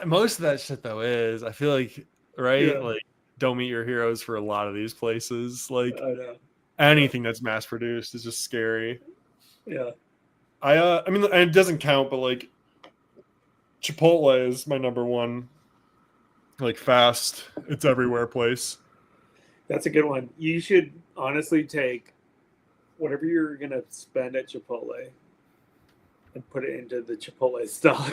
Most of that shit though is, I feel like, right? Like don't meet your heroes for a lot of these places. Like I know. Anything that's mass produced is just scary. Yeah. I mean, and it doesn't count, but like Chipotle is my number 1, like fast, it's everywhere place. That's a good one. You should honestly take whatever you're gonna spend at Chipotle and put it into the Chipotle stock.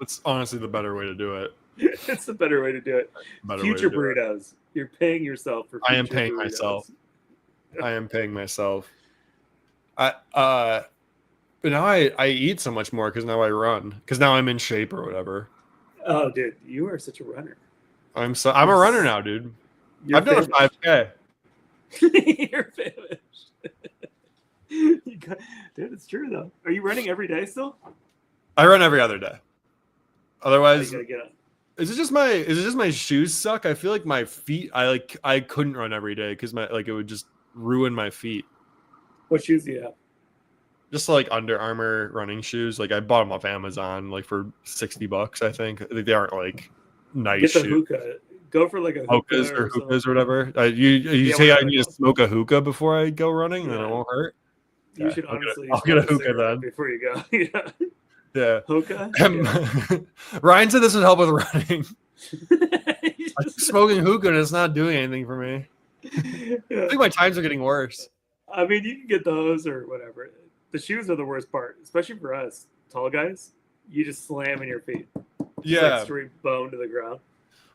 It's honestly the better way to do it. It's the better way to do it. Future burritos. You're paying yourself for. I am paying myself. I am paying myself. But now I eat so much more because now I run, because now I'm in shape or whatever. Oh, dude, you are such a runner. I'm a runner now, dude. I've done a 5K. You're famished. Dude, it's true though. Are you running every day still? I run every other day. Otherwise, you gotta get up. Is it just my shoes suck? I feel like my feet. I couldn't run every day because it would just ruin my feet. What shoes do you have? Just like Under Armour running shoes. Like I bought them off Amazon, like for $60. I think they aren't like nice. Get the shoes. hookah. Go for like a hookahs or whatever. You say I need to smoke a hookah before I go running, then it won't hurt. You should honestly. I'll get a hookah then before you go. Yeah. Yeah. Hookah. Ryan said this would help with running. I'm smoking hookah and it's not doing anything for me. Yeah. I think my times are getting worse. I mean, you can get those or whatever. The shoes are the worst part, especially for us tall guys. You just slam in your feet. Yeah, like straight bone to the ground.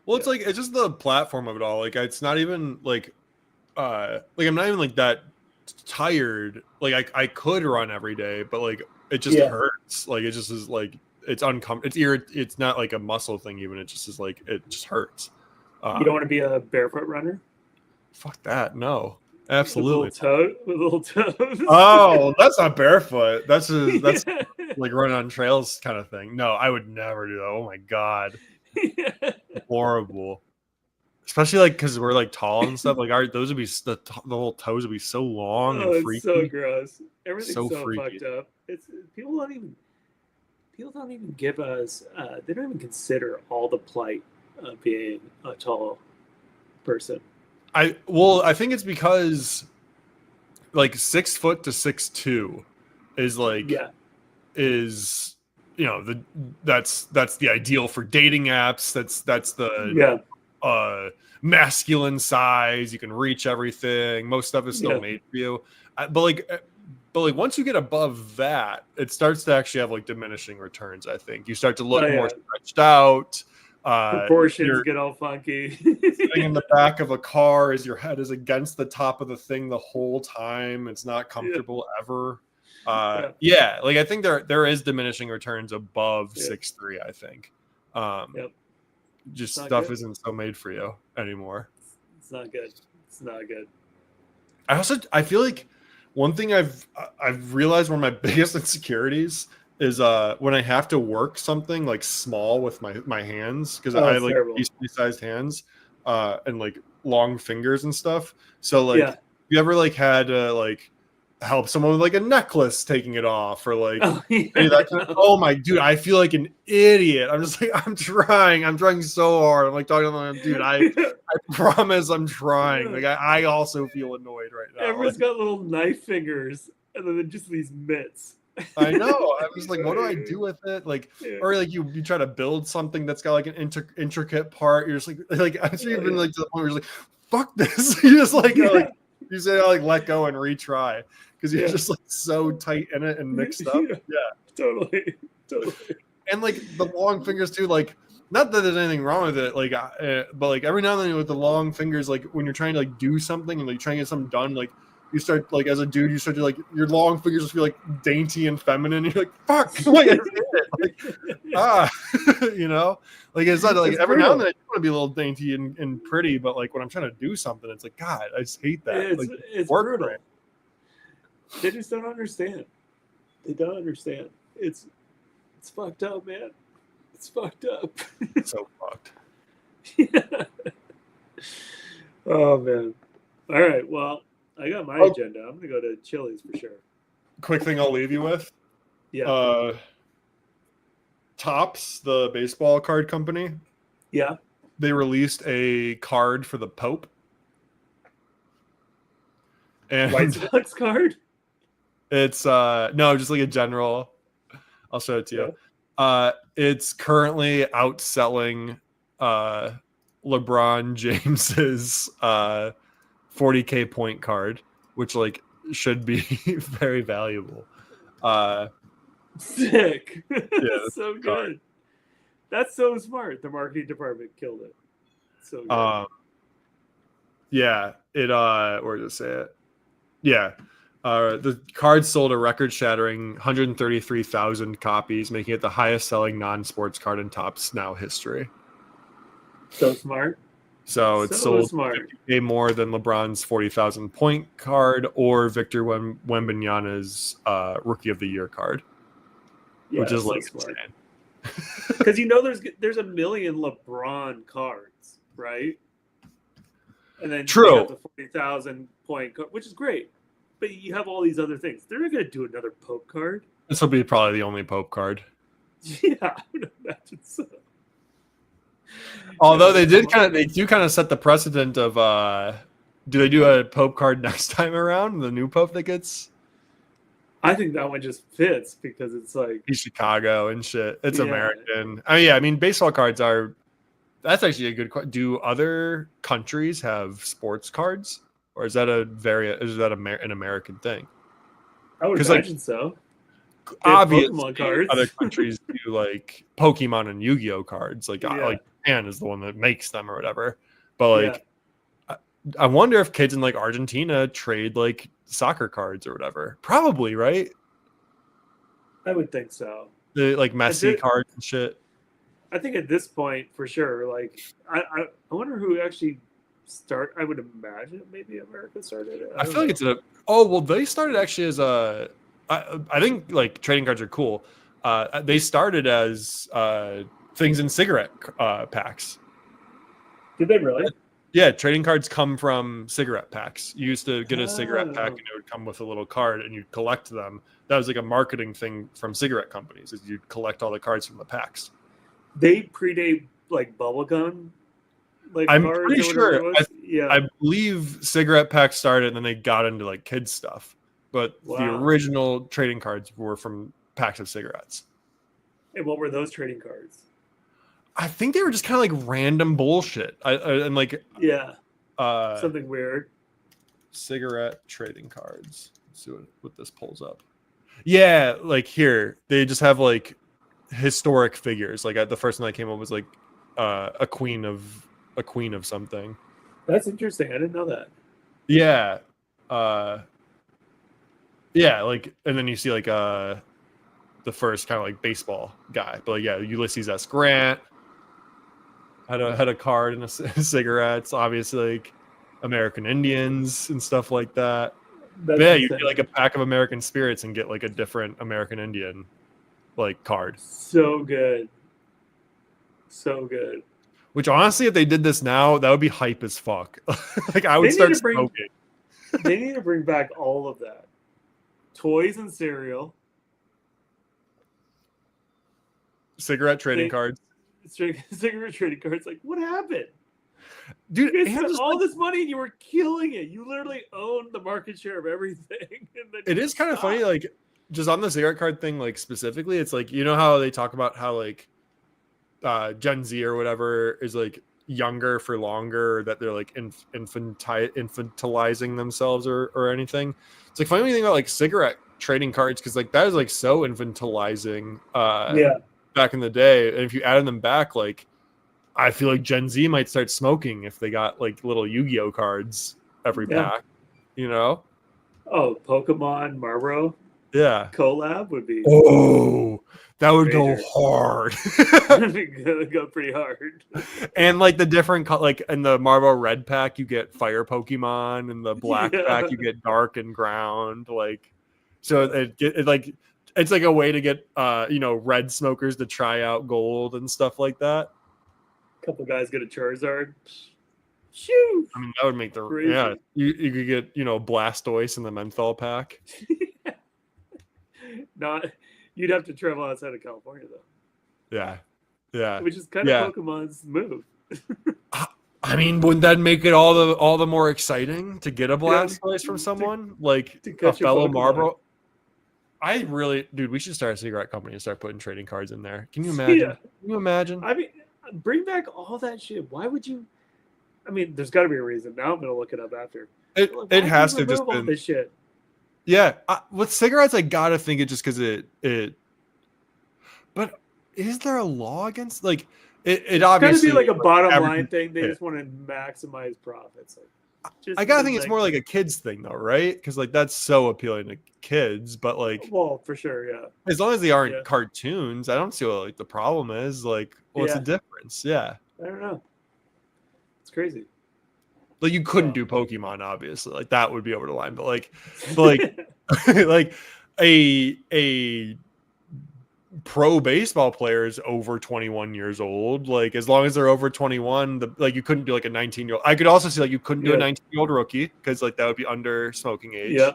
Well, it's like it's just the platform of it all. Like it's not even like I'm not even like that tired. Like I could run every day, but like it just hurts. Like it just is like it's uncomfortable. It's not like a muscle thing even. It just is like it just hurts. You don't want to be a barefoot runner? Fuck that. No. Absolutely. With little toes. Oh, that's not barefoot. That's like running on trails kind of thing. No, I would never do that. Oh my god. Horrible. Especially like because we're like tall and stuff. Like those would be the whole toes would be so long and freaky. It's so gross. Everything's so freaky. fucked up. It's people people don't even give us. They don't even consider all the plight of being a tall person. I think it's because like 6 foot to 6'2" is like is that's the ideal for dating apps. That's the masculine size. You can reach everything. Most stuff is still made for you. But like once you get above that, it starts to actually have like diminishing returns. I think you start to look more stretched out. Proportions get all funky. Sitting in the back of a car as your head is against the top of the thing the whole time. It's not comfortable ever. Like I think there is diminishing returns above 6'3". I think. Just stuff isn't so made for you anymore. It's not good. It's not good. I feel like one thing I've realized one of my biggest insecurities is when I have to work something like small with my hands, because I have like decently sized hands and like long fingers and stuff. So like you ever like had to like help someone with like a necklace taking it off, or like oh my dude, I feel like an idiot. I'm just like I'm trying so hard. I'm like talking to them, dude, I promise I'm trying. Like I also feel annoyed right now. Everyone's got little knife fingers and then just these mitts. I know. I was like, what do I do with it? Like, or like you try to build something that's got like an intricate part. You're just like I'm sure you've been like to the point where you're like, fuck this. You just like you say like let go and retry because you're just like so tight in it and mixed up. Totally. And like the long fingers too, like not that there's anything wrong with it, like but like every now and then with the long fingers, like when you're trying to like do something and like trying to get something done, like you start like as a dude, you start to like your long fingers just feel like dainty and feminine. And you're like, fuck, like, you know, like it's not like every now and then I want to be a little dainty and pretty, but like when I'm trying to do something, it's like, God, I just hate that. It's brutal. Right. They just don't understand. They don't understand. It's fucked up, man. It's fucked up. It's so fucked. Oh man. All right. Well, I got my agenda. I'm gonna go to Chili's for sure. Quick thing I'll leave you with. Yeah. Topps, the baseball card company. Yeah. They released a card for the Pope. And White Sox card? It's no, just like a general. I'll show it to you. Yeah. It's currently outselling LeBron James's 40K point card, which like should be very valuable. Sick. That's so good. Card. That's so smart. The marketing department killed it. So good. Yeah, it where does it say it? Yeah. The card sold a record-shattering 133,000 copies, making it the highest-selling non-sports card in Topps Now history. So smart. So it sold 50K more than LeBron's 40,000 point card or Victor Wembanyama's Rookie of the Year card, which is like smart. Because you know there's a million LeBron cards, right? And then you have the 40,000 point card, which is great. But you have all these other things. They're not going to do another Pope card. This will be probably the only Pope card. Yeah, I would imagine so. Although they do kind of set the precedent of do they do a Pope card next time around? The new Pope that gets. I think that one just fits because it's like he's Chicago and shit. It's American. I mean, baseball cards are. That's actually a good. Do other countries have sports cards? Or is that an American thing? I would imagine so. Obviously, other countries do like Pokemon and Yu-Gi-Oh cards. Like Japan is the one that makes them or whatever. But like, I wonder if kids in like Argentina trade like soccer cards or whatever. Probably, right? I would think so. The like Messi cards and shit. I think at this point, for sure. Like, I wonder who actually. I would imagine maybe America started it. I feel like it's they started actually as I think like trading cards are cool. They started as things in cigarette packs. Did they really? Yeah, trading cards come from cigarette packs. You used to get a cigarette pack Oh. and it would come with a little card and you'd collect them. That was like a marketing thing from cigarette companies, is you'd collect all the cards from the packs. They predate like bubblegum, like I'm cards pretty or whatever sure. it was. Yeah. I believe cigarette packs started and then they got into like kids stuff. But the Wow. original trading cards were from packs of cigarettes. And what were those trading cards? I think they were just kind of like random bullshit. And like Yeah. uh Something weird. cigarette trading cards. Let's see what this pulls up. Yeah, like here they just have like historic figures. Like the first one that came up was like a queen of something. That's interesting. I didn't know that. Yeah. Yeah, like, and then you see like the first kind of like baseball guy. But like, yeah, Ulysses S. Grant had a card and cigarettes, obviously like American Indians and stuff like that. That's But yeah, you insane. get like a pack of American Spirits and get like a different American Indian like card. So good. So good. Which honestly, if they did this now, that would be hype as fuck. Like I would They need start to bring- smoking. They need to bring back all of that. Toys and cereal. Cigarette trading They- cards. Cigarette trading cards. Like, what happened? Dude, You guys and spent just, all like, this money and you were killing it. You literally owned the market share of everything. And then it you is kind of stopped. funny, like just on the cigarette card thing, like specifically, it's like, you know how they talk about how like Gen Z or whatever is like younger for longer, or that they're like infantilizing themselves or anything. It's like funny when you think about like cigarette trading cards, because like that is like so infantilizing Yeah. back in the day. And if you added them back, like I feel like Gen Z might start smoking if they got like little Yu-Gi-Oh cards every Yeah. pack, you know? Oh, Pokemon Marlboro Yeah. collab would be Oh, that would go Major. hard. go pretty hard. And like the different like in the Marlboro Red pack, you get Fire Pokemon, and the Black Yeah. pack, you get Dark and Ground. Like, so it like it's like a way to get red smokers to try out Gold and stuff like that. Couple guys get a Charizard. Shoo! I mean, that would make the Crazy. yeah. You could get Blastoise in the menthol pack. Not, you'd have to travel outside of California though, Yeah. which is kind Yeah. of Pokemon's move. I mean, wouldn't that make it all the more exciting to get a Blastoise from someone like to a catch your fellow Pokemon. Marlboro? Dude, we should start a cigarette company and start putting trading cards in there. Can you imagine? Yeah. Can you imagine? I mean, bring back all that shit. Why would you? I mean, there's got to be a reason. Now I'm gonna look it up after. It Like, why it has do to you have just remove all been this shit. yeah. With cigarettes, I gotta think it just because it. But is there a law against like it? It It's got to obviously be like a bottom everything- line thing. They yeah. just want to maximize profits. Like, just I gotta because, think it's more like a kids thing though, right? Because like that's so appealing to kids. But like Well, for sure, yeah. as long as they aren't Yeah. cartoons, I don't see what like the problem is. Like, what's the Yeah. difference? Yeah. I don't know. It's crazy. Like you couldn't do Pokemon, obviously. Like that would be over the line. But like like a pro baseball player is over 21 years old. Like as long as they're over 21, like you couldn't do like a 19-year-old. I could also see like you couldn't do a Yeah. 19-year-old rookie because like that would be under smoking age. Yeah.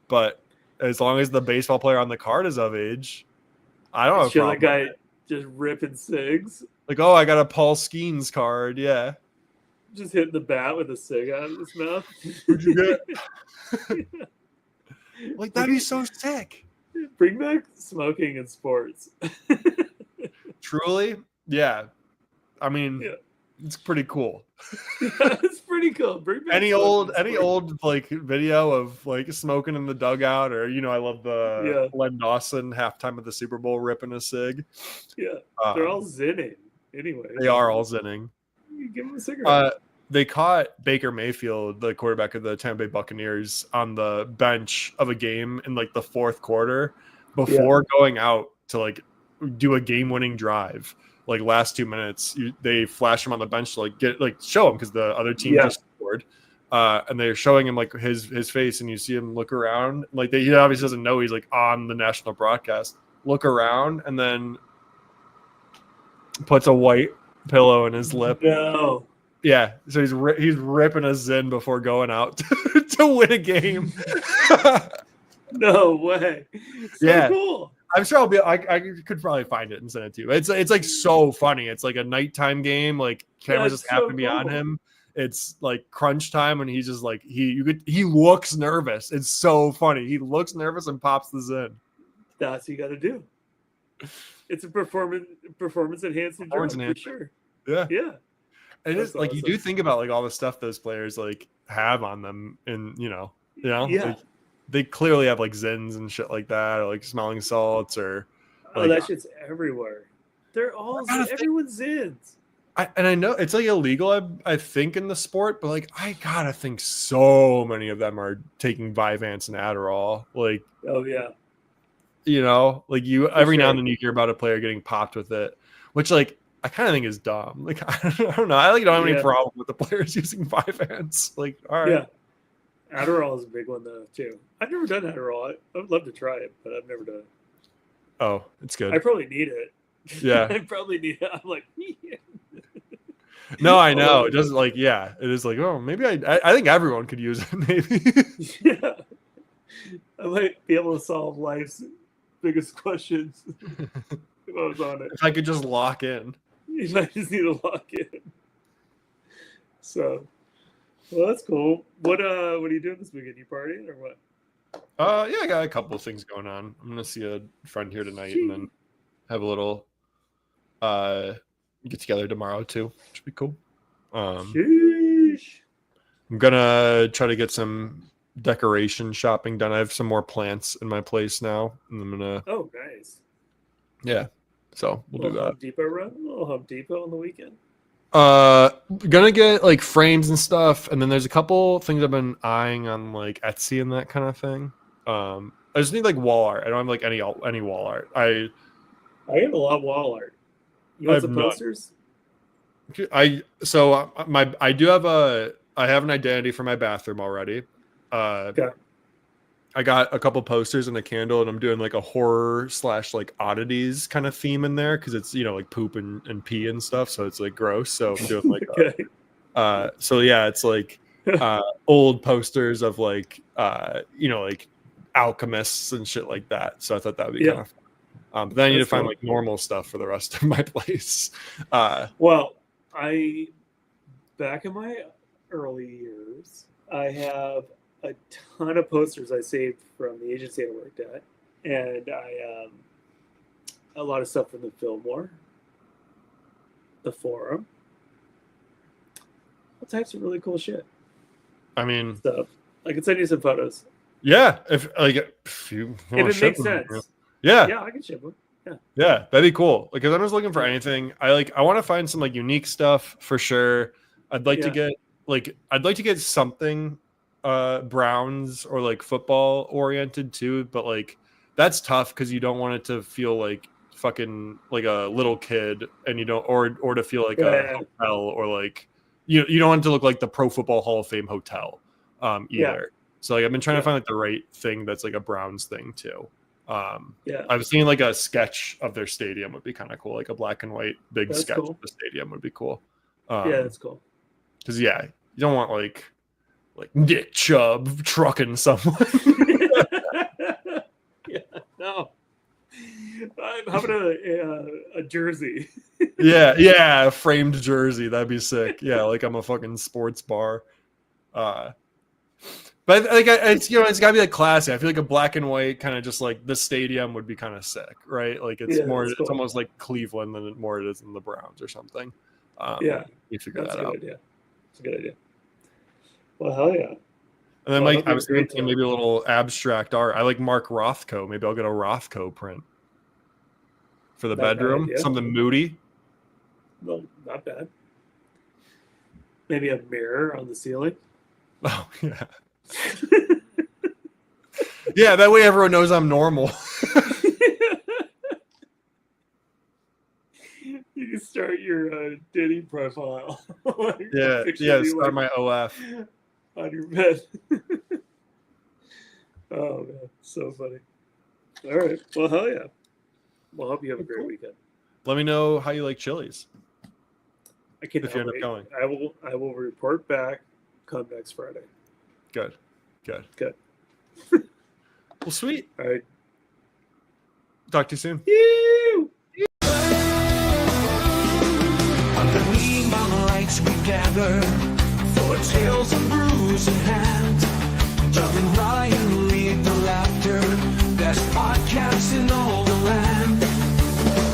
But as long as the baseball player on the card is of age, I don't have a Show problem. that guy just ripping cigs, Like, oh, I got a Paul Skeens card. Yeah. just hitting the bat with a cig out of his mouth. Who'd you get? Like that'd be so sick. Bring back smoking in sports. Truly, yeah. I mean, Yeah. it's pretty cool. It's pretty cool. Bring back Any smoking in old sports. like video of like smoking in the dugout, or I love the Yeah. Len Dawson halftime of the Super Bowl ripping a cig. Yeah, Um, they're all zinning anyway. they are all zinning. You give them a cigarette. They caught Baker Mayfield, the quarterback of the Tampa Bay Buccaneers, on the bench of a game in like the fourth quarter before going out to like do a game-winning drive. Like last 2 minutes, they flash him on the bench to like show him because the other team just scored, and they're showing him like his face, and you see him look around, like he obviously doesn't know he's like on the national broadcast. Look around, and then puts a white pillow in his lip. No. Yeah, so he's ripping a Zin before going out to win a game. No way. So Yeah. cool. I'm sure I could probably find it and send it to you. It's like so funny. It's like a nighttime game. Like cameras That's just happen so to be on cool. him. It's like crunch time, and he's just like he looks nervous. It's so funny. He looks nervous and pops the Zin. That's what you got to do. It's a performance enhancing drug for sure. Yeah. Yeah. It That's is like you awesome. do think about like all the stuff those players like have on them, and Yeah. like, they clearly have like Zins and shit like that, or like smelling salts, or Oh, like, that shit's everywhere. They're all everyone's Zins. I know it's like illegal, I think, in the sport, but like I gotta think so many of them are taking Vyvanse and Adderall. Like, Oh yeah. like every now sure. and then you hear about a player getting popped with it, which like I kind of think is dumb. Like I don't know. I like don't have any problem with the players using Vyvanse. Like, all right. Yeah. Adderall is a big one though too. I've never done Adderall. I would love to try it, but I've never done it. Oh, it's good. I probably need it. Yeah. I probably need it. I'm like, yeah. No, I know. It doesn't like, yeah. It is like, oh, maybe I think everyone could use it, maybe. Yeah. I might be able to solve life's biggest questions if I was on it. If I could just lock in. You might just need to lock in. So, well, that's cool. What are you doing this weekend? You partying or what? Yeah, I got a couple of things going on. I'm gonna see a friend here tonight, and then have a little get together tomorrow too. Should be cool. Sheesh. I'm gonna try to get some decoration shopping done. I have some more plants in my place now, and I'm gonna. Oh, nice. Yeah, so we'll do that. Home Depot run. A little Home Depot on the weekend. Gonna get like frames and stuff, and then there's a couple things I've been eyeing on like Etsy and that kind of thing. I just need like wall art. I don't have like any wall art. I have a lot of wall art. You want some posters? I have an identity for my bathroom already. Okay. I got a couple posters and a candle, and I'm doing like a horror / like oddities kind of theme in there because it's like poop and pee and stuff, so it's like gross. So I'm doing like so yeah, it's like old posters of like like alchemists and shit like that. So I thought that would be kind of fun. But then I need to find like normal stuff for the rest of my place. Well, back in my early years, I have a ton of posters I saved from the agency I worked at, and a lot of stuff from the Fillmore, the Forum, all types of really cool shit. I mean, stuff. I can send you some photos. Yeah, if you if it makes sense. Yeah, I can ship them. Yeah, that'd be cool. Because I'm just looking for anything. I want to find some like unique stuff for sure. I'd like to get something Browns or like football oriented too, but like that's tough because you don't want it to feel like fucking like a little kid, and you don't or to feel like a hotel, or like you don't want it to look like the Pro Football Hall of Fame hotel either. So like I've been trying to find like the right thing that's like a Browns thing too. I was thinking like a sketch of their stadium would be kind of cool, like a black and white big sketch of the stadium would be cool. That's cool. Because you don't want like Nick Chubb trucking someone. No. How about a jersey? yeah, a framed jersey. That'd be sick. Yeah, like I'm a fucking sports bar. But like it's it's gotta be like classy. I feel like a black and white kind of just like the stadium would be kind of sick, right? Like it's more, it's almost like Cleveland than more it is than the Browns or something. You figure that out. Idea. It's a good idea. Well, hell yeah. And then I was thinking maybe a little abstract art. I like Mark Rothko. Maybe I'll get a Rothko print for the bedroom. Something moody. Well, not bad. Maybe a mirror on the ceiling. Oh yeah. Yeah, that way everyone knows I'm normal. You can start your dating profile. Start my OF on your bed. Oh man, so funny. All right, well, hell yeah. Well, I hope you have a great weekend. Let me know how you like Chili's. I can't if you end up going. I will report back come next Friday. Good. Well, sweet. All right. Talk to you soon. Ew! Under neon lights we gather for tales of bruise in hand. Doug and Ryan lead the laughter. Best podcasts in all the land.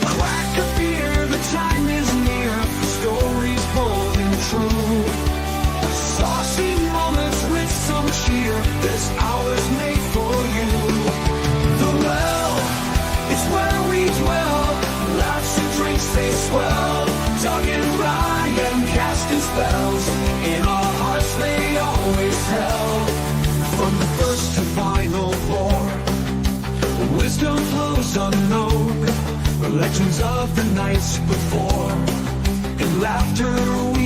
Crack a beer, the time is near. Stories bold and true. Saucy moments with some cheer. This hour's made for you. The well, it's where we dwell. Laughs and drinks they swell. Doug and Ryan casting spells. In our hearts they always held. From the first to final pour, wisdom flows unknown. Legends of the nights before. In laughter we